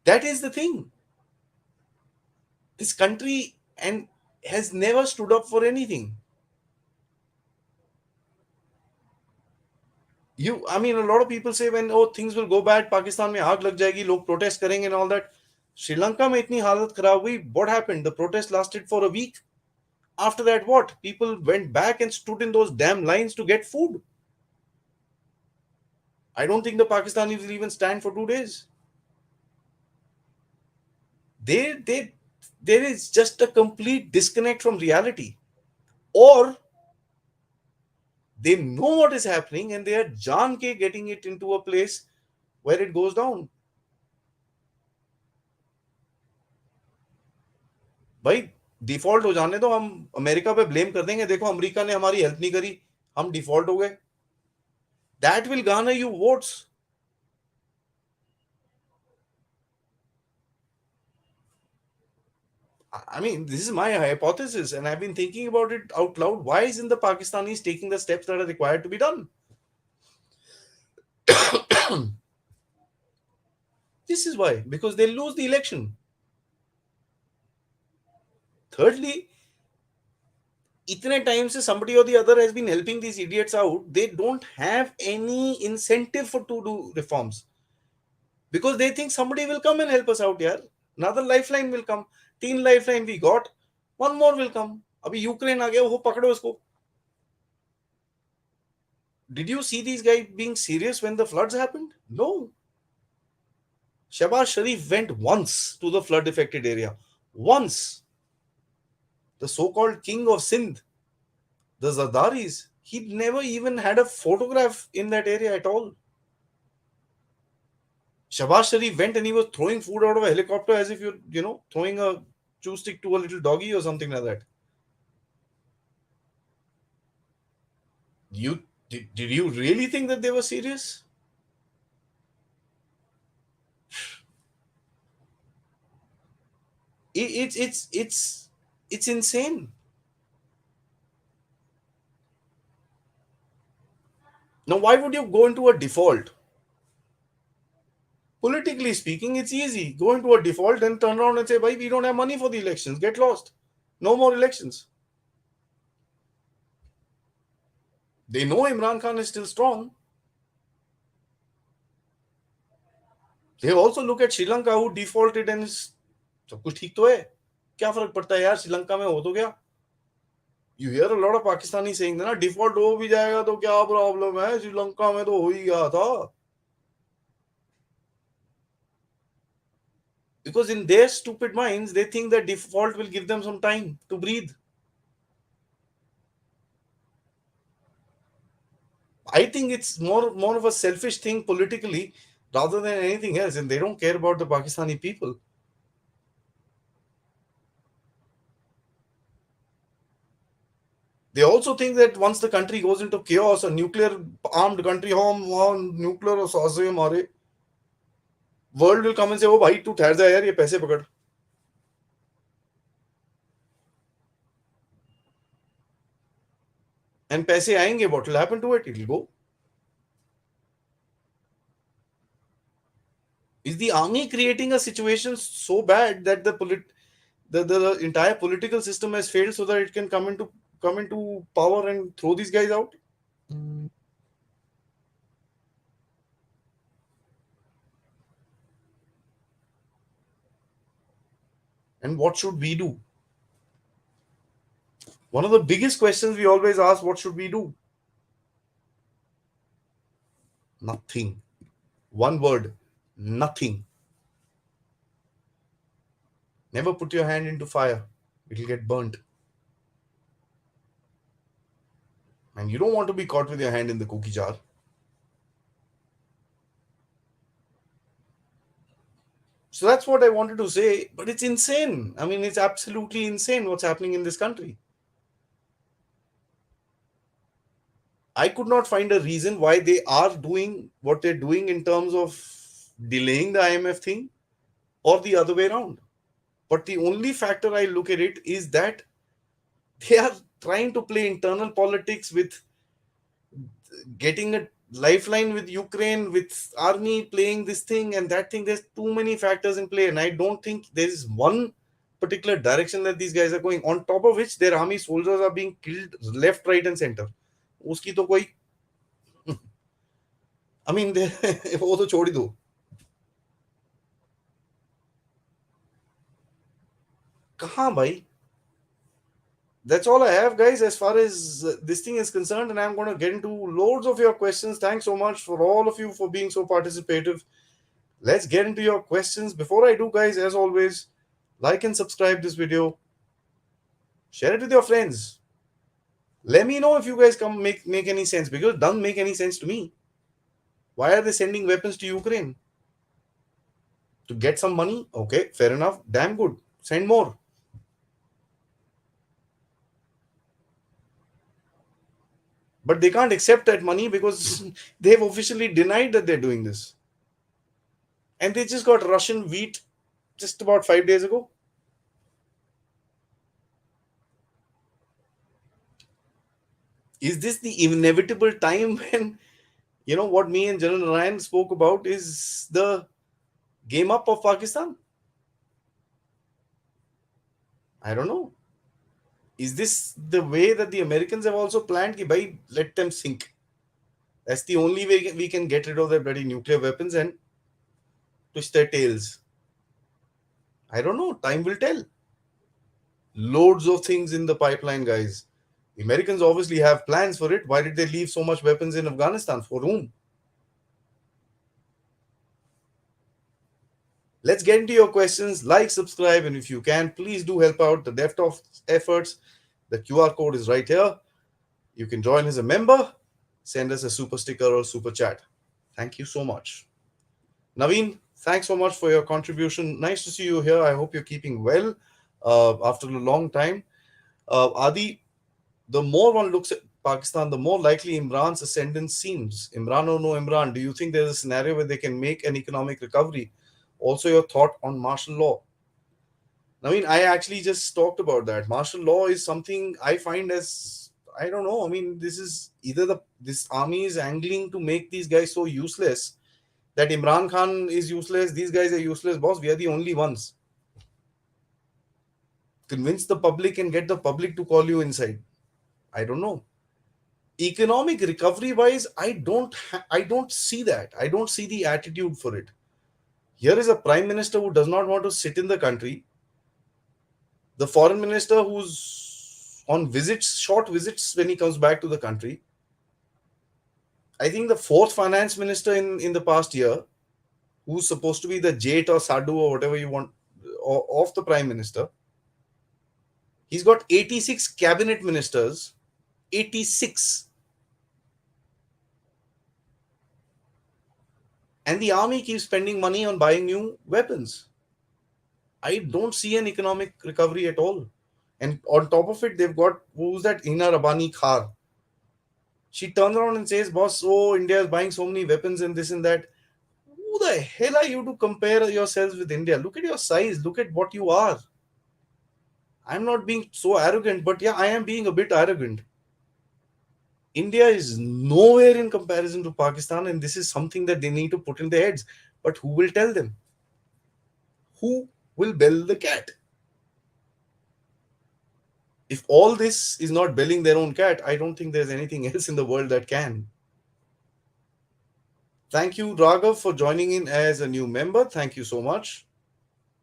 That is the thing. This country and has never stood up for anything. I mean, a lot of people say when things will go bad, Pakistan में आग लग जाएगी, लोग protest करेंगे and all that. Sri Lanka में इतनी हालत खराब हुई. What happened? The protest lasted for a week. After that, what? People went back and stood in those damn lines to get food. I don't think the Pakistanis will even stand for 2 days. They there is just a complete disconnect from reality. Or they know what is happening and they are jaan ke getting it into a place where it goes down. भाई default हो जाने दो, हम America पे blame कर देंगे, देखो America ने हमारी हेल्प नहीं करी, हम डिफॉल्ट हो गए. That will Garner you votes. I mean, this is my hypothesis and I've been thinking about it out loud. Why isn't the Pakistanis taking the steps that are required to be done? This is why, because they lose the election. Thirdly, itne time se somebody or the other has been helping these idiots out. They don't have any incentive for to do reforms because they think somebody will come and help us out. Yaar, another lifeline will come. 3 lifeline we got, one more will come. अभी Ukraine आ गया, वो पकड़ो उसको. Did you see these guys being serious when the floods happened? No. Shahbaz Sharif went once to the flood affected area. Once. The so called king of Sindh, the Zardaris, he never even had a photograph in that area at all. Shahbaz Sharif went and he was throwing food out of a helicopter as if you're, throwing a chew stick to a little doggy or something like that. Did you really think that they were serious? It's insane. Now, why would you go into a default? Politically speaking, it's easy. Go into a default and turn around and say, "Bhai, we don't have money for the elections. Get lost. No more elections." They know Imran Khan is still strong. They also look at Sri Lanka, who defaulted and सब कुछ ठीक तो है. क्या फर्क पड़ता है यार, श्रीलंका में हो तो क्या. You hear a lot of Pakistani saying ना, डिफॉल्ट हो भी जाएगा तो क्या प्रॉब्लम है, श्रीलंका में तो हो ही गया था. Because in their stupid minds, they think that default will give them some time to breathe. I think it's more of a selfish thing politically rather than anything else, and they don't care about the Pakistani people. They also think that once the country goes into chaos, a nuclear armed country, nuclear और सासे हमारे, world will come and say, "Oh, भाई तू ठहर जा यार, ये पैसे पकड़." And पैसे आएंगे, what will happen to it? It will go. Is the army creating a situation so bad that the entire political system has failed so that it can come into power and throw these guys out? And what should we do? One of the biggest questions we always ask, what should we do? Nothing. One word, nothing. Never put your hand into fire. It'll get burnt. And you don't want to be caught with your hand in the cookie jar. So that's what I wanted to say. But it's insane. I mean, it's absolutely insane what's happening in this country. I could not find a reason why they are doing what they're doing in terms of delaying the IMF thing or the other way around. But the only factor I look at it is that they are trying to play internal politics with getting a lifeline with Ukraine, with army playing this thing and that thing. There's too many factors in play, and I don't think there is one particular direction that these guys are going. On top of which, their army soldiers are being killed left, right, and center. उसकी तो कोई I mean, वो तो छोड़ ही दो. कहाँ भाई? That's all I have, guys, as far as this thing is concerned. And I'm going to get into loads of your questions. Thanks so much for all of you for being so participative. Let's get into your questions. Before I do, guys, as always, like and subscribe this video. Share it with your friends. Let me know if you guys come make any sense, because it doesn't make any sense to me. Why are they sending weapons to Ukraine? To get some money? Okay, fair enough. Damn good. Send more. But they can't accept that money because they've officially denied that they're doing this. And they just got Russian wheat just about 5 days ago. Is this the inevitable time when, what me and General Ryan spoke about is the game up of Pakistan? I don't know. Is this the way that the Americans have also planned? Ki, bhai, let them sink. That's the only way we can get rid of their bloody nuclear weapons and twist their tails. I don't know. Time will tell. Loads of things in the pipeline, guys. The Americans obviously have plans for it. Why did they leave so much weapons in Afghanistan? For whom? Let's get into your questions. Like, subscribe, and if you can, please do help out the DevTalk efforts. The QR code is right here. You can join as a member. Send us a super sticker or super chat. Thank you so much. Naveen, thanks so much for your contribution. Nice to see you here. I hope you're keeping well after a long time. Aadi, the more one looks at Pakistan, the more likely Imran's ascendance seems. Imran or no Imran, do you think there's a scenario where they can make an economic recovery? Also, your thought on martial law. I mean, I actually just talked about that. Martial law is something I find as, I don't know. I mean, this is either this army is angling to make these guys so useless that Imran Khan is useless, these guys are useless. Boss, we are the only ones. Convince the public and get the public to call you inside. I don't know. Economic recovery wise, I don't see that. I don't see the attitude for it. Here is a prime minister who does not want to sit in the country. The foreign minister who's on visits, short visits when he comes back to the country. I think the fourth finance minister in the past year, who's supposed to be the Jate or Sadhu or whatever you want of the prime minister. He's got 86 cabinet ministers. 86. And the army keeps spending money on buying new weapons. I don't see an economic recovery at all. And on top of it, they've got, who's that Ina Rabani Khar? She turns around and says, boss, oh, India is buying so many weapons and this and that. Who the hell are you to compare yourselves with India? Look at your size. Look at what you are. I'm not being so arrogant, but yeah, I am being a bit arrogant. India is nowhere in comparison to Pakistan, and this is something that they need to put in their heads. But who will tell them? Who will bell the cat? If all this is not belling their own cat, I don't think there's anything else in the world that can. Thank you, Raghav, for joining in as a new member. Thank you so much.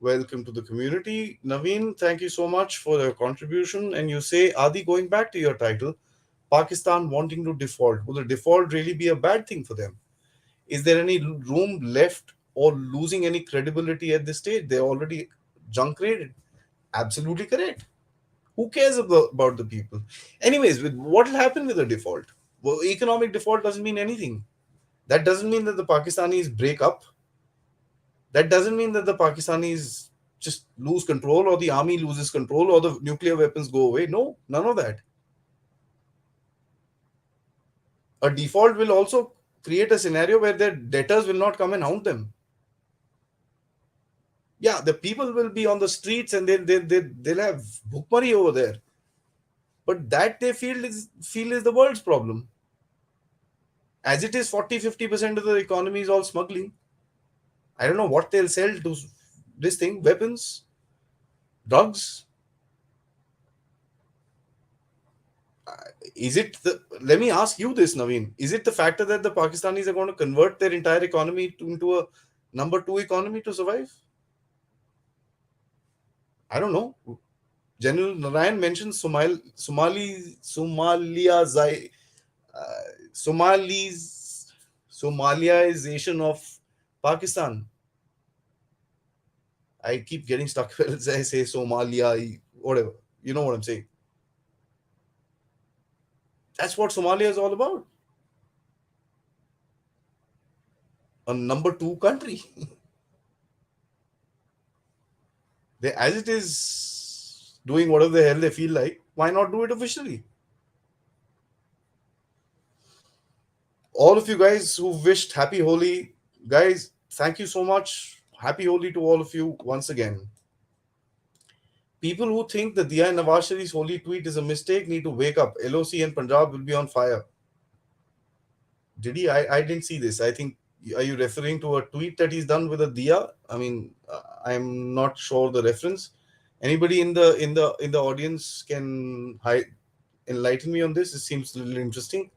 Welcome to the community. Naveen, thank you so much for your contribution. And you say, Adi, going back to your title, Pakistan wanting to default. Will the default really be a bad thing for them? Is there any room left or losing any credibility at this stage? They're already junk rated. Absolutely correct. Who cares about the people? Anyways, with what will happen with the default? Well, economic default doesn't mean anything. That doesn't mean that the Pakistanis break up. That doesn't mean that the Pakistanis just lose control or the army loses control or the nuclear weapons go away. No, none of that. A default will also create a scenario where their debtors will not come and hound them. Yeah, the people will be on the streets and they'll have bhukmari over there. But that they feel is the world's problem. As it is, 40-50% of the economy is all smuggling. I don't know what they'll sell to this thing, weapons, drugs. Is it the, let me ask you this, Naveen. Is it the factor that the Pakistanis are going to convert their entire economy into a number two economy to survive? I don't know. General Narayan mentions Somalia, Somali's Somaliaization of Pakistan. I keep getting stuck when I say Somalia, whatever. You know what I'm saying? That's what Somalia is all about. A number two country. They, as it is doing whatever the hell they feel like, why not do it officially? All of you guys who wished happy Holi, guys, thank you so much. Happy Holi to all of you once again. People who think the Diya Nawaz Sharif's holy tweet is a mistake need to wake up. LOC and Punjab will be on fire. Did he? I didn't see this. I think, are you referring to a tweet that he's done with a Diya? I mean, I'm not sure the reference. Anybody in the audience can enlighten me on this? It seems a little interesting.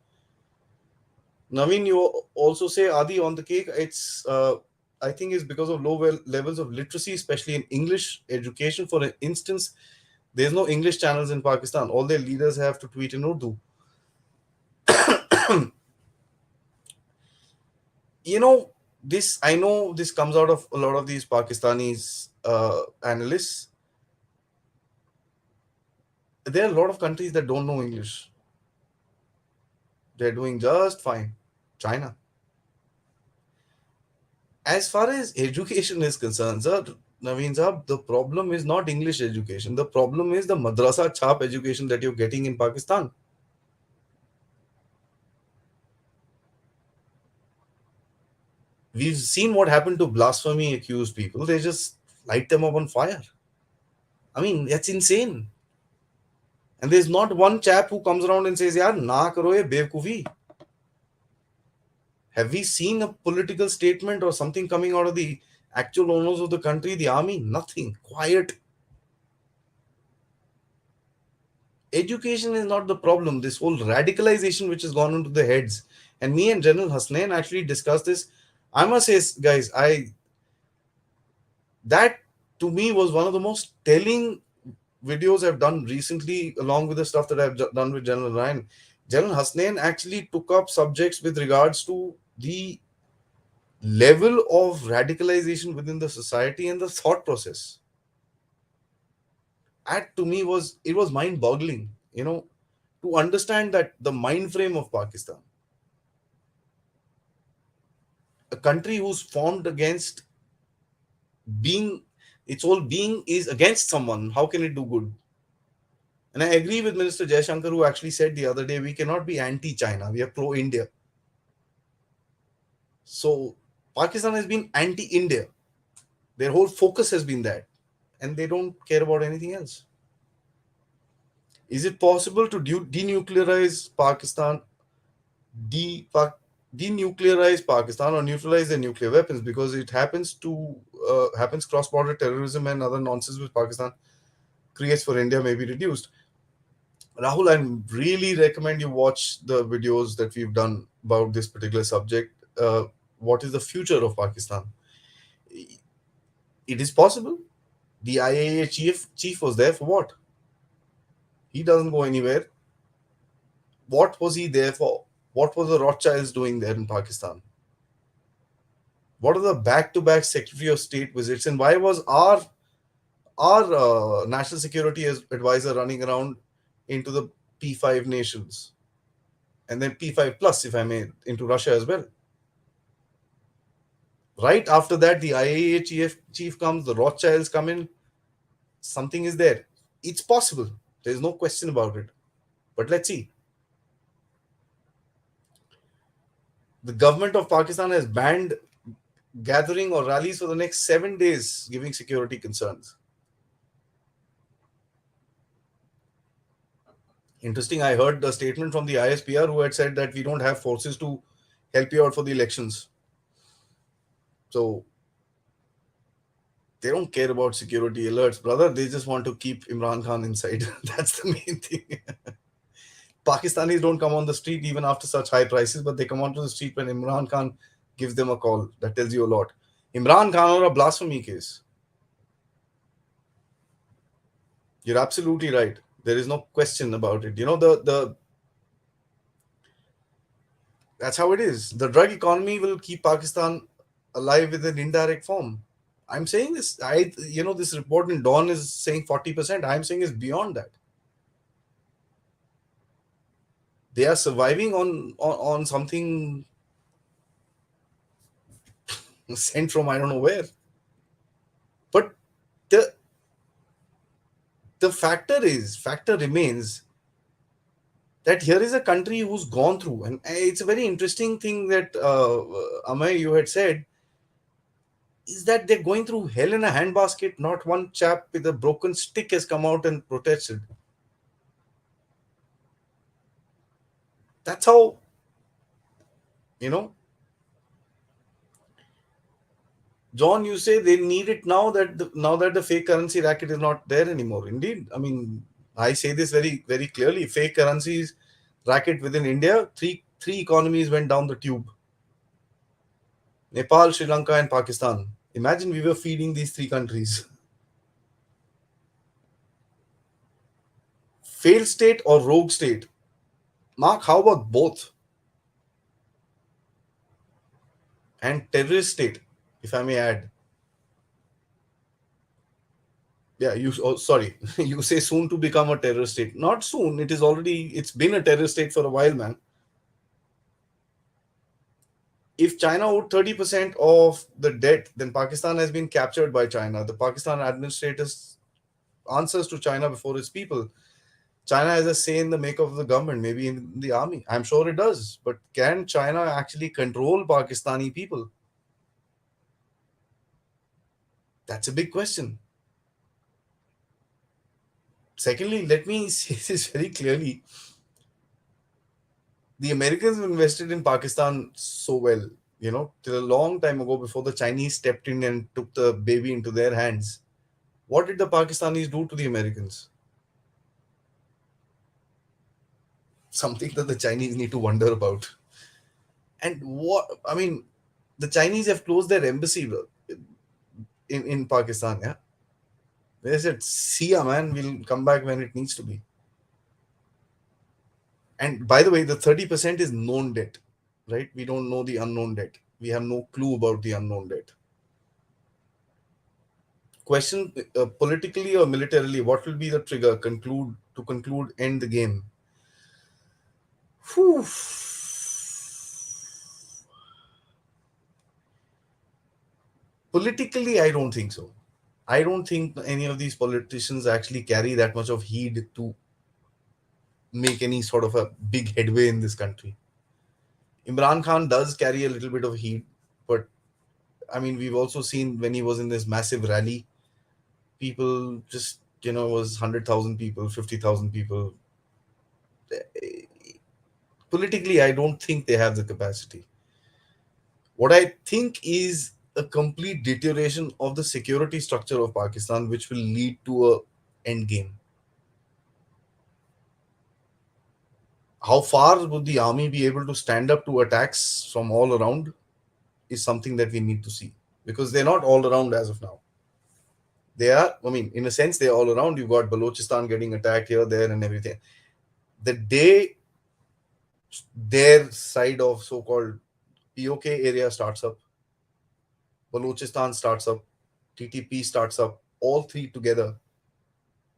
Naveen, you also say Adi on the cake. It's I think it's because of low levels of literacy, especially in English education. For instance, there's no English channels in Pakistan. All their leaders have to tweet in Urdu. You know, this I know this comes out of a lot of these Pakistanis analysts. There are a lot of countries that don't know English. They're doing just fine. China. As far as education is concerned, sir, Naveen Saab, the problem is not English education. The problem is the madrasa chap education that you're getting in Pakistan. We've seen what happened to blasphemy accused people. They just light them up on fire. I mean, that's insane. And there's not one chap who comes around and says, Yaar, na karo ye bewkufi. Have we seen a political statement or something coming out of the actual owners of the country, the army? Nothing. Quiet. Education is not the problem. This whole radicalization which has gone into the heads. And me and General Hasnain actually discussed this. I must say, guys, that to me was one of the most telling videos I've done recently, along with the stuff that I've done with General Ryan. General Hasnain actually took up subjects with regards to the level of radicalization within the society and the thought process. That to me was mind boggling, to understand that the mind frame of Pakistan, a country who's formed against being, its whole being is against someone. How can it do good? And I agree with Minister Jaishankar, who actually said the other day, we cannot be anti-China. We are pro-India. So Pakistan has been anti-India. Their whole focus has been that. And they don't care about anything else. Is it possible to denuclearize Pakistan, de- denuclearize Pakistan or neutralize their nuclear weapons? Because it happens cross-border terrorism and other nonsense which Pakistan creates for India may be reduced. Rahul, I really recommend you watch the videos that we've done about this particular subject. What is the future of Pakistan? It is possible. The IAEA chief was there for what? He doesn't go anywhere. What was he there for? What was the Rothschilds doing there in Pakistan? What are the back-to-back Secretary of State visits, and why was our national security advisor running around into the P5 nations and then P5 plus, if I may, into Russia as well? Right after that, the IAEA chief comes, the Rothschilds come in. Something is there. It's possible. There is no question about it. But let's see. The government of Pakistan has banned gathering or rallies for the next 7 days, giving security concerns. Interesting. I heard a statement from the ISPR who had said that we don't have forces to help you out for the elections. So they don't care about security alerts, brother. They just want to keep Imran Khan inside. That's the main thing. Pakistanis don't come on the street even after such high prices, but they come onto the street when Imran Khan gives them a call. That tells you a lot. Imran Khan or a blasphemy case. You're absolutely right. There is no question about it. You know, the that's how it is. The drug economy will keep Pakistan alive with an indirect form. I'm saying this. This report in Dawn is saying 40%. I'm saying it's beyond that. They are surviving on something sent from I don't know where. But the factor remains that here is a country who's gone through, and it's a very interesting thing that Amay, you had said, is that they're going through hell in a handbasket. Not one chap with a broken stick has come out and protested. That's how, you know, John, you say they need it now that the fake currency racket is not there anymore. Indeed, I mean, I say this very very clearly. Fake currencies racket within India, three economies went down the tube: Nepal, Sri Lanka, and Pakistan. Imagine we were feeding these three countries. Failed state or rogue state? Mark, how about both? And terrorist state, if I may add. Yeah, sorry, you say soon to become a terrorist state. Not soon. It's been a terrorist state for a while, man. If China owed 30% of the debt, then Pakistan has been captured by China. The Pakistan administrators answers to China before its people. China has a say in the makeup of the government, maybe in the army. I'm sure it does. But can China actually control Pakistani people? That's a big question. Secondly, let me say this very clearly. The Americans invested in Pakistan so well, till a long time ago before the Chinese stepped in and took the baby into their hands. What did the Pakistanis do to the Americans? Something that the Chinese need to wonder about. And the Chinese have closed their embassy in Pakistan, yeah. They said, see ya, man, we'll come back when it needs to be. And by the way, the 30% is known debt, right? We don't know the unknown debt. We have no clue about the unknown debt. Question, politically or militarily, what will be the trigger conclude, end the game? Whew. Politically, I don't think so. I don't think any of these politicians actually carry that much of heed to make any sort of a big headway in this country. Imran Khan does carry a little bit of heat, but I mean, we've also seen when he was in this massive rally, people just, was 100,000 people, 50,000 people. Politically, I don't think they have the capacity. What I think is a complete deterioration of the security structure of Pakistan, which will lead to a end game. How far would the army be able to stand up to attacks from all around is something that we need to see, because they're not all around as of now. They are, I mean, in a sense, they're all around. You've got Balochistan getting attacked here, there, and everything. The day their side of so-called POK area starts up, Balochistan starts up, TTP starts up, all three together,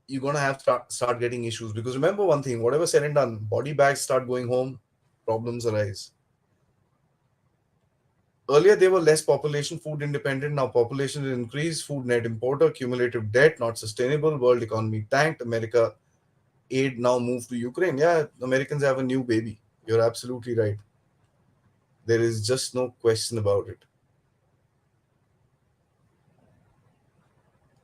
you're gonna have start getting issues. Because remember one thing, whatever said and done, body bags start going home, problems arise. Earlier, they were less population, food independent. Now, population is increased, food net importer, cumulative debt, not sustainable, world economy tanked. America aid now moved to Ukraine. Yeah, Americans have a new baby. You're absolutely right. There is just no question about it.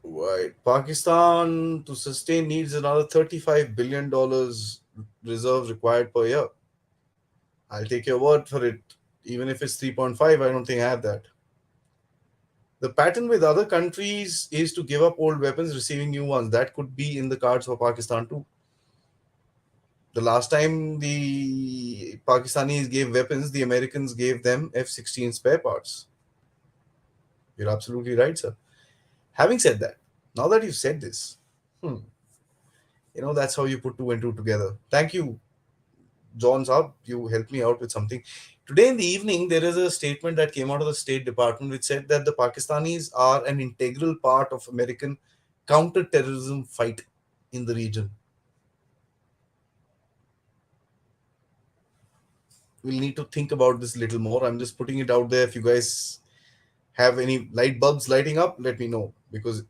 Right. Pakistan to sustain needs another $35 billion reserves required per year. I'll take your word for it. Even if it's 3.5, I don't think I have that. The pattern with other countries is to give up old weapons, receiving new ones. That could be in the cards for Pakistan too. The last time the Pakistanis gave weapons, the Americans gave them F-16 spare parts. You're absolutely right, sir. Having said that, now that you've said this, hmm, that's how you put two and two together. Thank you, John Saab. You helped me out with something. Today in the evening, there is a statement that came out of the State Department which said that the Pakistanis are an integral part of American counter-terrorism fight in the region. We'll need to think about this a little more. I'm just putting it out there. If you guys have any light bulbs lighting up, let me know, because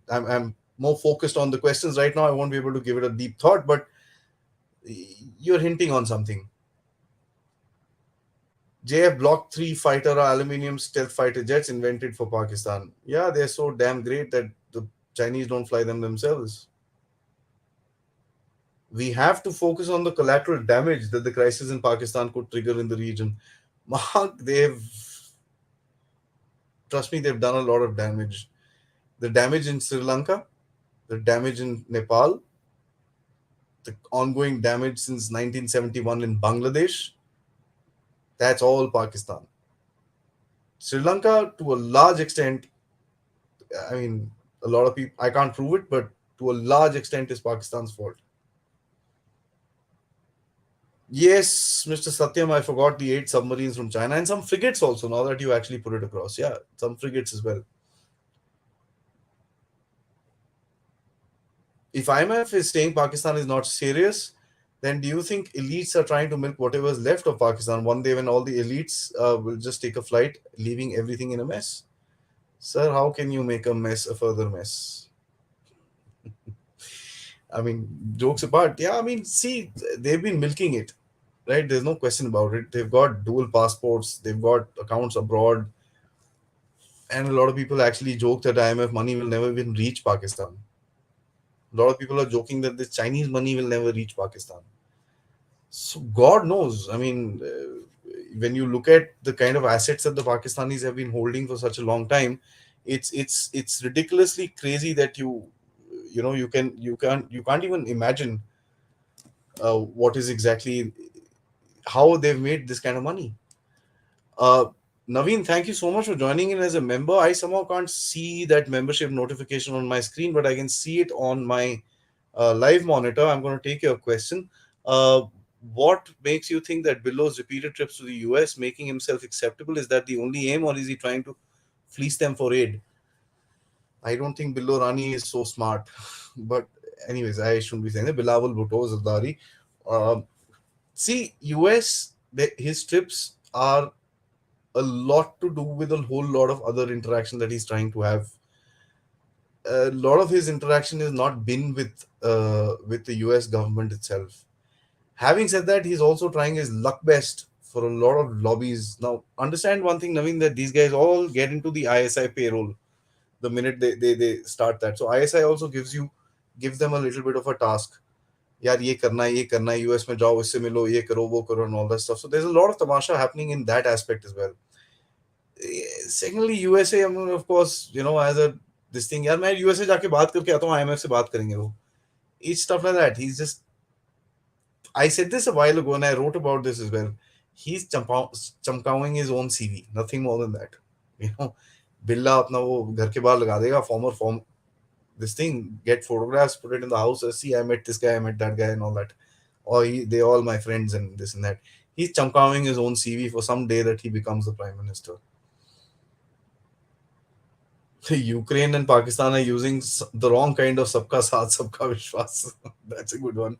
I'm more focused on the questions right now. I won't be able to give it a deep thought, but you're hinting on something. JF Block 3 fighter are aluminium stealth fighter jets invented for Pakistan. Yeah, they're so damn great that the Chinese don't fly them themselves. We have to focus on the collateral damage that the crisis in Pakistan could trigger in the region. Mark, trust me, they've done a lot of damage. The damage in Sri Lanka, the damage in Nepal, the ongoing damage since 1971 in Bangladesh, that's all Pakistan. Sri Lanka, to a large extent, I mean, a lot of people, I can't prove it, but to a large extent, is Pakistan's fault. Yes, Mr. Satyam, I forgot the 8 submarines from China and some frigates also, now that you actually put it across. Yeah, some frigates as well. If IMF is saying Pakistan is not serious, then do you think elites are trying to milk whatever is left of Pakistan one day when all the elites will just take a flight, leaving everything in a mess? Sir, how can you make a mess a further mess? I mean, jokes apart, yeah, I mean, see, they've been milking it, right? There's no question about it. They've got dual passports, they've got accounts abroad, and a lot of people actually joke that IMF money will never even reach Pakistan. A lot of people are joking that this Chinese money will never reach Pakistan. So God knows. I mean, when you look at the kind of assets that the Pakistanis have been holding for such a long time, it's ridiculously crazy that you can't even imagine what is exactly how they've made this kind of money. Uh, Naveen, thank you so much for joining in as a member. I somehow can't see that membership notification on my screen, but I can see it on my live monitor. I'm going to take your question. Uh, what makes you think that Billow's repeated trips to the US making himself acceptable? Is that the only aim, or is he trying to fleece them for aid? I don't think Billo Rani is so smart. But anyways, I shouldn't be saying that. Bilawal Bhutto Zardari. Uh, See, US, his trips are a lot to do with a whole lot of other interaction that he's trying to have. A lot of his interaction has not been with the US government itself. Having said that, he's also trying his luck best for a lot of lobbies. Now, understand one thing, Naveen, that these guys all get into the ISI payroll the minute they start that. So ISI also gives them a little bit of a task. यार ये करना है US में जाओ इससे मिलो ये करो वो करो and all that stuff. So there's a lot of tamasha happening in that aspect as well. Secondly, USA, I mean, of course, as a this thing, यार मैं यूएसए जाके बात करके आता हूँ आईएमएफ से बात करेंगे वो. It's stuff like that. He's just, I said this a while ago and I wrote about this as well. He's चमकाउing his own CV, nothing more than that. You know, बिल्ला अपना वो घर के बाहर लगा देगा, former this thing, get photographs, put it in the house. See, I met this guy, I met that guy, and all that. Or they all my friends and this and that. He's chumkawing his own CV for some day that he becomes the prime minister. Ukraine and Pakistan are using the wrong kind of sabka saath, sabka vishwas. That's a good one.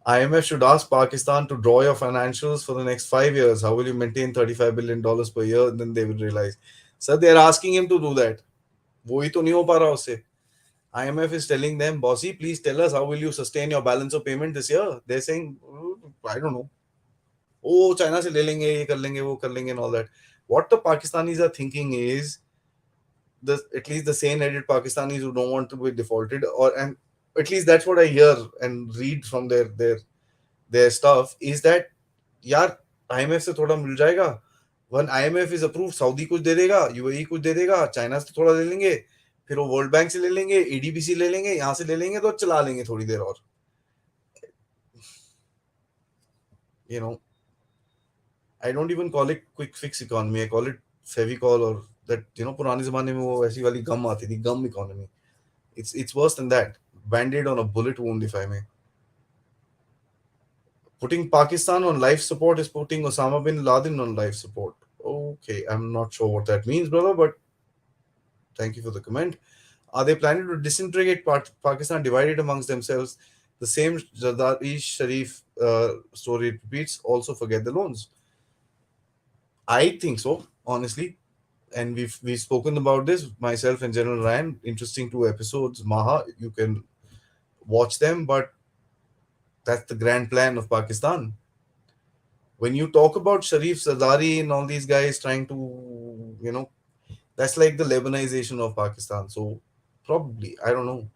IMF should ask Pakistan to draw your financials for the next 5 years. How will you maintain $35 billion per year? And then they will realize. Sir, they are asking him to do that. वही तो नहीं हो पा रहा उससे. IMF is telling them, bossy, please tell us how will you sustain your balance of payment this year? They're saying, I don't know. Oh, China से ले लेंगे, ये कर लेंगे, वो कर लेंगे, and all that. What the Pakistanis are thinking is, the at least the sane-headed Pakistanis who don't want to be defaulted, or and at least that's what I hear and read from their stuff, is that यार IMF से थोड़ा मिल जाएगा. When IMF is approved, Saudi कुछ दे देगा, UAE कुछ दे देगा, China से थोड़ा ले लेंगे, फिर वो वर्ल्ड बैंक से ले लेंगे, एडीबी से ले लेंगे, यहाँ से ले लेंगे, तो चला लेंगे थोड़ी देर और. You know, I don't even call it quick fix economy. I call it Fevicol, or that, पुराने जमाने में वो ऐसी वाली गम आती थी, gum economy. It's worse than that. Band-aid on a bullet wound, if I may. Putting Pakistan on life support is putting Osama bin Laden on life support. Okay, I'm not sure what that means, brother, but thank you for the comment. Are they planning to disintegrate Pakistan, divided amongst themselves? The same Zardari Sharif story repeats. Also, forget the loans. I think so, honestly. And we've spoken about this, myself and General Ryan. Interesting 2 episodes. Maha, you can watch them, but that's the grand plan of Pakistan. When you talk about Sharif Zardari and all these guys trying to, that's like the Lebanization of Pakistan. So probably, I don't know.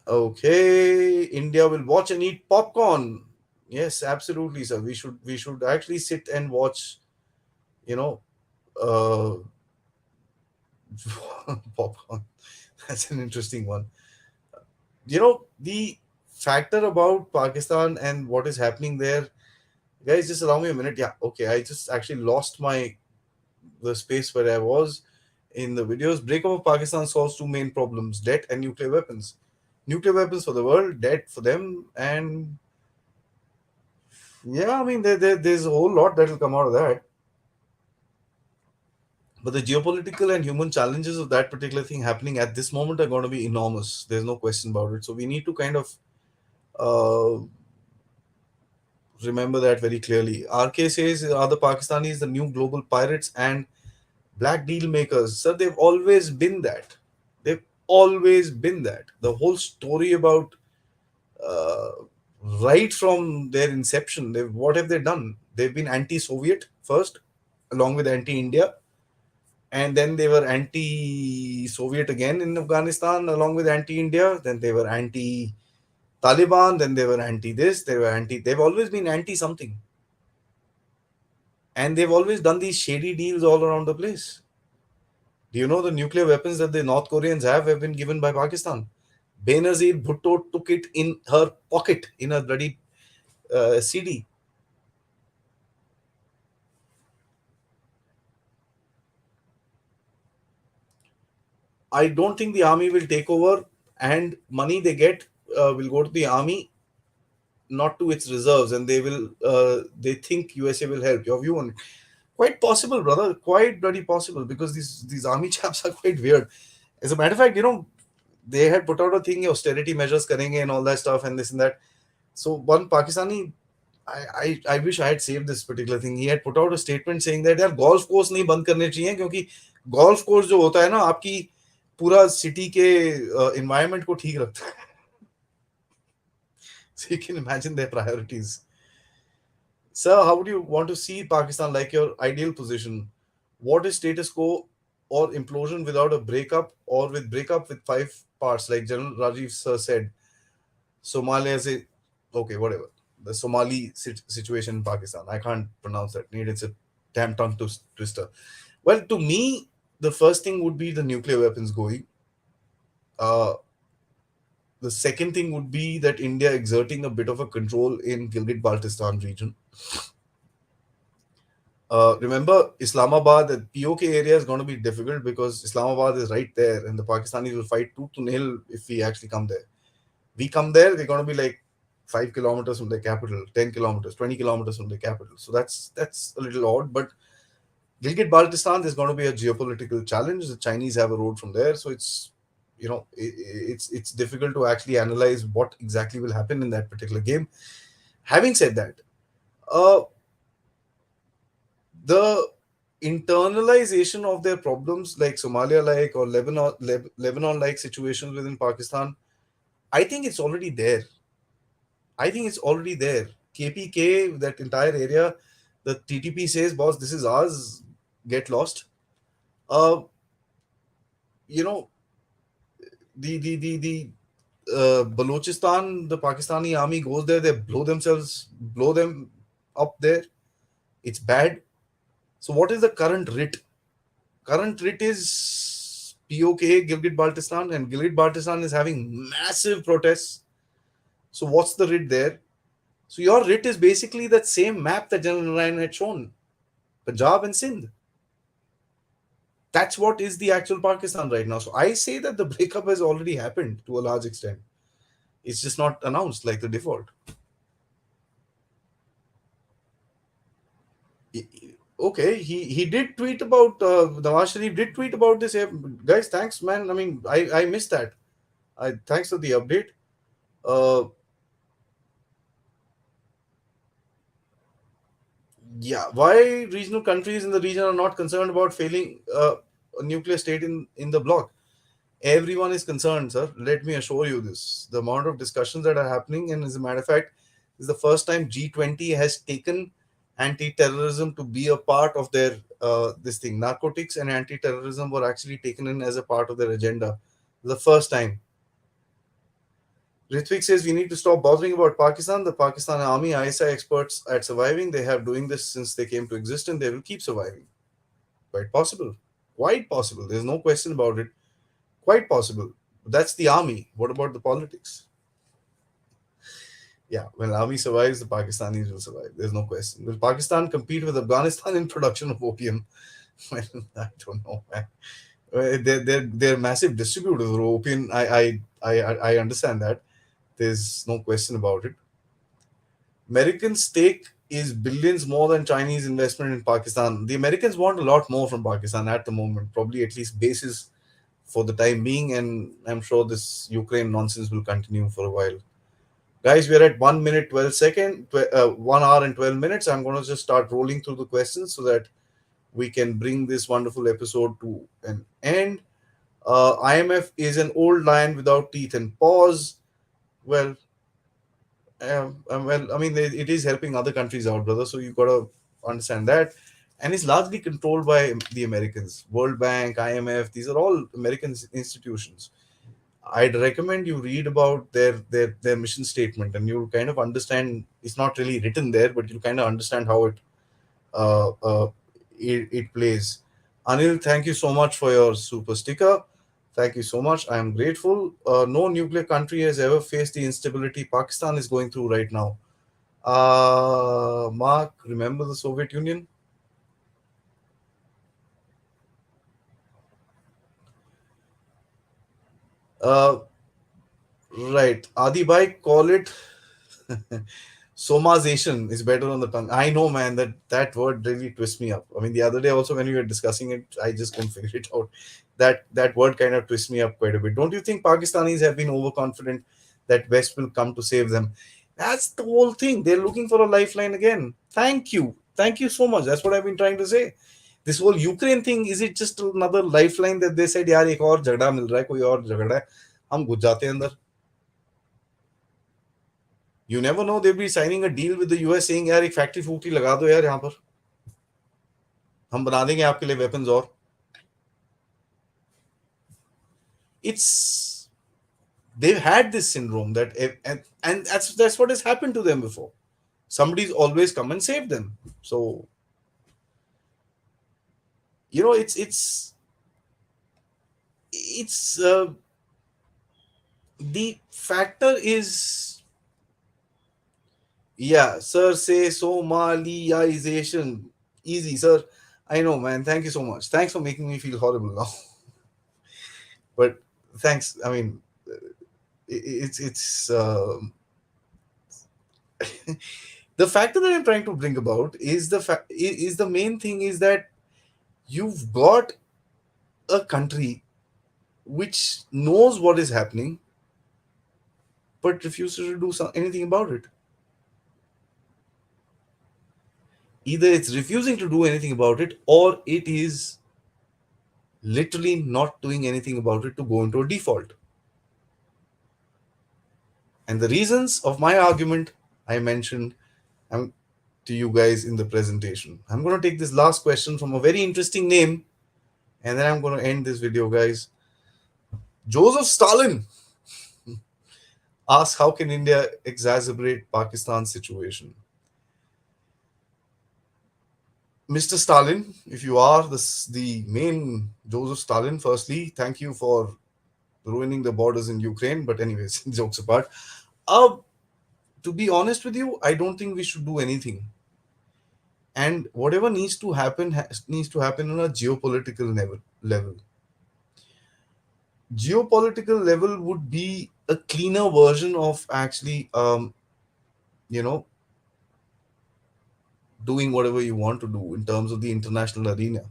Okay, India will watch and eat popcorn. Yes, absolutely, sir. We should actually sit and watch, you know, uh, popcorn. That's an interesting one. The factor about Pakistan and what is happening there, guys. Just allow me a minute. Yeah, okay. I just actually lost the space where I was in the videos. Breakup of Pakistan solves two main problems: debt and nuclear weapons. Nuclear weapons for the world, debt for them, and yeah, I mean there's a whole lot that will come out of that. But the geopolitical and human challenges of that particular thing happening at this moment are going to be enormous. There's no question about it. So we need to kind of uh, remember that very clearly. RK says, are the Pakistanis the new global pirates and black deal makers? Sir, they've always been that. They've always been that. The whole story about uh, right from their inception, what have they done? They've been anti-Soviet first, along with anti-India, and then they were anti-Soviet again in Afghanistan, along with anti-India. Then they were anti-Taliban. Then they were anti-this. They were anti. They've always been anti-something, and they've always done these shady deals all around the place. Do you know the nuclear weapons that the North Koreans have been given by Pakistan? Benazir Bhutto took it in her pocket in a bloody CD. I don't think the army will take over, and money they get will go to the army, not to its reserves, and they think USA will help. Your view on it? Quite possible, brother. Quite bloody possible, because these army chaps are quite weird. As a matter of fact, they had put out a thing, austerity measures karenge and all that stuff and this and that. So one Pakistani, I wish I had saved this particular thing. He had put out a statement saying that यार golf course नहीं बंद करने चाहिए, क्योंकि golf course जो होता है ना, आपकी पूरा city के environment को ठीक रखता है. So you can imagine their priorities. Sir, how would you want to see Pakistan, like your ideal position? What is status quo or implosion without a breakup, or with breakup with five parts, like General Rajiv sir said? Somalia is okay, whatever. The Somali situation in Pakistan. I can't pronounce that. It's a damn tongue twister. Well, to me, the first thing would be the nuclear weapons going. Uh, the second thing would be that India exerting a bit of a control in Gilgit-Baltistan region. Remember, Islamabad, the POK area is going to be difficult because Islamabad is right there, and the Pakistanis will fight tooth to nail if we actually come there. We come there, they're going to be like 5 kilometers from the capital, 10 kilometers, 20 kilometers from the capital. So that's a little odd. But Gilgit Baltistan, there's going to be a geopolitical challenge. The Chinese have a road from there, so it's difficult to actually analyze what exactly will happen in that particular game. Having said that, uh, the internalization of their problems, like Somalia, like or Lebanon, like situations within Pakistan, I think it's already there. I think it's already there. KPK, that entire area, the TTP says, "Boss, this is ours. Get lost." Uh, you know, the Balochistan, the Pakistani army goes there. They blow them up there. It's bad. So, what is the current writ? Current writ is POK, Gilgit Baltistan, and Gilgit Baltistan is having massive protests. So, what's the writ there? So, your writ is basically that same map that General Narayan had shown, Punjab and Sindh. That's what is the actual Pakistan right now. So, I say that the breakup has already happened to a large extent. It's just not announced like the default. Okay, he did tweet about Nawaz Sharif did tweet about this. Guys, thanks, man. I mean, I missed that. I thanks for the update. Uh, yeah, why regional countries in the region are not concerned about failing a nuclear state in the bloc? Everyone is concerned, sir. Let me assure you this. The amount of discussions that are happening, and as a matter of fact, this is the first time G20 has taken anti-terrorism to be a part of their this thing. Narcotics and anti-terrorism were actually taken in as a part of their agenda. The first time. Ritvik says we need to stop bothering about Pakistan. The Pakistan army, ISI experts at surviving, they have doing this since they came to exist and they will keep surviving. Quite possible. Quite possible. There's no question about it. Quite possible. That's the army. What about the politics? Yeah, when army survives, the Pakistanis will survive. There's no question. Will Pakistan compete with Afghanistan in production of opium? Well, I don't know, man. They're massive distributors of opium. I understand that. There's no question about it. American stake is billions more than Chinese investment in Pakistan. The Americans want a lot more from Pakistan at the moment, probably at least bases for the time being, and I'm sure this Ukraine nonsense will continue for a while. Guys, we're at 1 minute 12 second, 1 hour and 12 minutes. I'm going to just start rolling through the questions so that we can bring this wonderful episode to an end. IMF is an old lion without teeth and paws. Well, I mean, it is helping other countries out, brother. So you got to understand that. And it's largely controlled by the Americans. World Bank, IMF, these are all American institutions. I'd recommend you read about their mission statement, and you'll kind of understand. It's not really written there, but you'll kind of understand how uh, uh, it plays. Anil, thank you so much for your super sticker. Thank you so much. I am grateful. No nuclear country has ever faced the instability Pakistan is going through right now. Mark, remember the Soviet Union? Uh, right. Adi Bhai, call it somazation is better on the tongue. I know, man, that word really twists me up. I mean, the other day also when we were discussing it, I just couldn't figure it out. That word kind of twists me up quite a bit. Don't you think Pakistanis have been overconfident that West will come to save them? That's the whole thing. They're looking for a lifeline again. Thank you so much. That's what I've been trying to say. This whole Ukraine thing, is it just another lifeline that they said, यार एक और झगड़ा मिल रहा है, कोई और झगड़ा है, हम घुस जाते हैं अंदर. You never know, they'll be signing a deal with the US saying, यार एक फैक्ट्री फूक्ट्री लगा दो यार यहाँ पर, हम बना देंगे आपके लिए weapons. Or it's they've had this syndrome that and that's what has happened to them before. Somebody's always come and saved them. So it's the factor is, yeah, sir, say Somaliization. Easy, sir. I know, man. Thank you so much. Thanks for making me feel horrible now. But thanks. I mean, it's the factor that I'm trying to bring about is is the main thing is that you've got a country which knows what is happening but refuses to do anything about it. Either it's refusing to do anything about it, or it is literally not doing anything about it to go into a default. And the reasons of my argument I mentioned um, to you guys in the presentation. I'm going to take this last question from a very interesting name, and then I'm going to end this video, guys. Joseph Stalin asks, how can India exacerbate Pakistan's situation? Mr. Stalin, if you are the main Joseph Stalin, firstly, thank you for ruining the borders in Ukraine. But anyways, jokes apart, uh, to be honest with you, I don't think we should do anything. And whatever needs to happen needs to happen on a geopolitical level. Geopolitical level would be a cleaner version of actually, you know, doing whatever you want to do in terms of the international arena,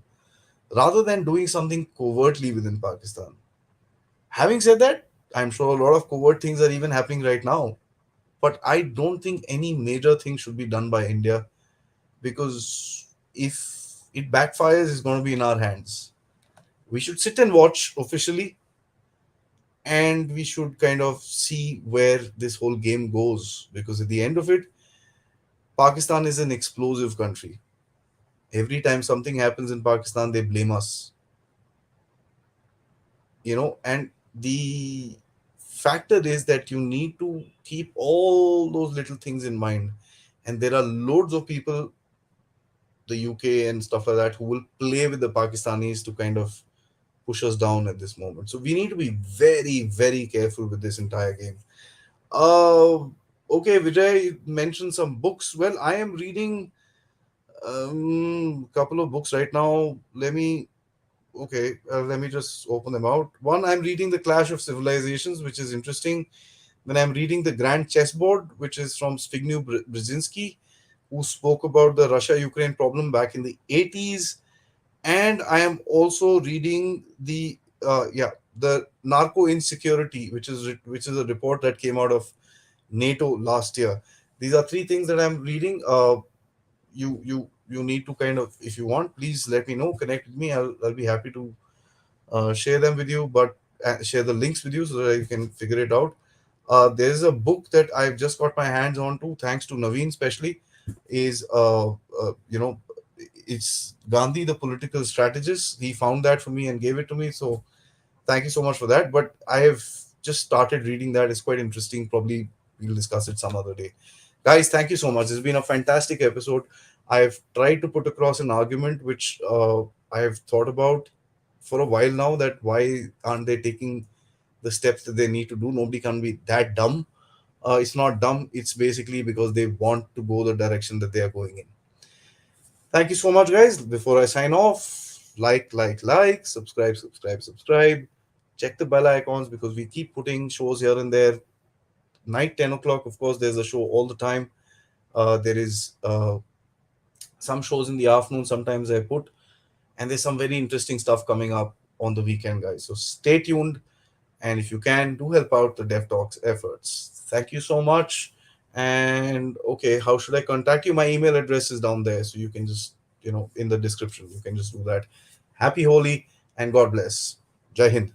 rather than doing something covertly within Pakistan. Having said that, I'm sure a lot of covert things are even happening right now, but I don't think any major thing should be done by India, because if it backfires, it's going to be in our hands. We should sit and watch officially, and we should kind of see where this whole game goes, because at the end of it, Pakistan is an explosive country. Every time something happens in Pakistan, they blame us, and the factor is that you need to keep all those little things in mind. And there are loads of people, the UK and stuff like that, who will play with the Pakistanis to kind of push us down at this moment. So we need to be very, very careful with this entire game. Uh, okay, Vijay mentioned some books. Well, I am reading a couple of books right now. Let me just open them out. One, I'm reading The Clash of Civilizations, which is interesting. Then I'm reading The Grand Chessboard, which is from Zbigniew Brzezinski, who spoke about the Russia-Ukraine problem back in the 80s. And I am also reading the Narco Insecurity, which is a report that came out of NATO last year. These are three things that I'm reading. You need to kind of, if you want, please let me know, connect with me. I'll be happy to share them with you, but share the links with you so that you can figure it out. There's a book that I've just got my hands on to, thanks to Naveen, especially, is it's Gandhi, the political strategist. He found that for me and gave it to me. So thank you so much for that. But I have just started reading that. It's quite interesting. Probably we'll discuss it some other day. Guys, thank you so much. It's been a fantastic episode. I've tried to put across an argument which I have thought about for a while now, that why aren't they taking the steps that they need to do? Nobody can be that dumb. It's not dumb. It's basically because they want to go the direction that they are going in. Thank you so much, guys. Before I sign off, like, subscribe. Check the bell icons, because we keep putting shows here and there. Night 10 o'clock, of course, there's a show all the time. There is some shows in the afternoon, sometimes I put, and there's some very interesting stuff coming up on the weekend, guys. So stay tuned. And if you can, do help out the Dev Talks efforts. Thank you so much. And okay, how should I contact you? My email address is down there, so you can just, in the description, you can just do that. Happy Holi and God bless. Jai Hind.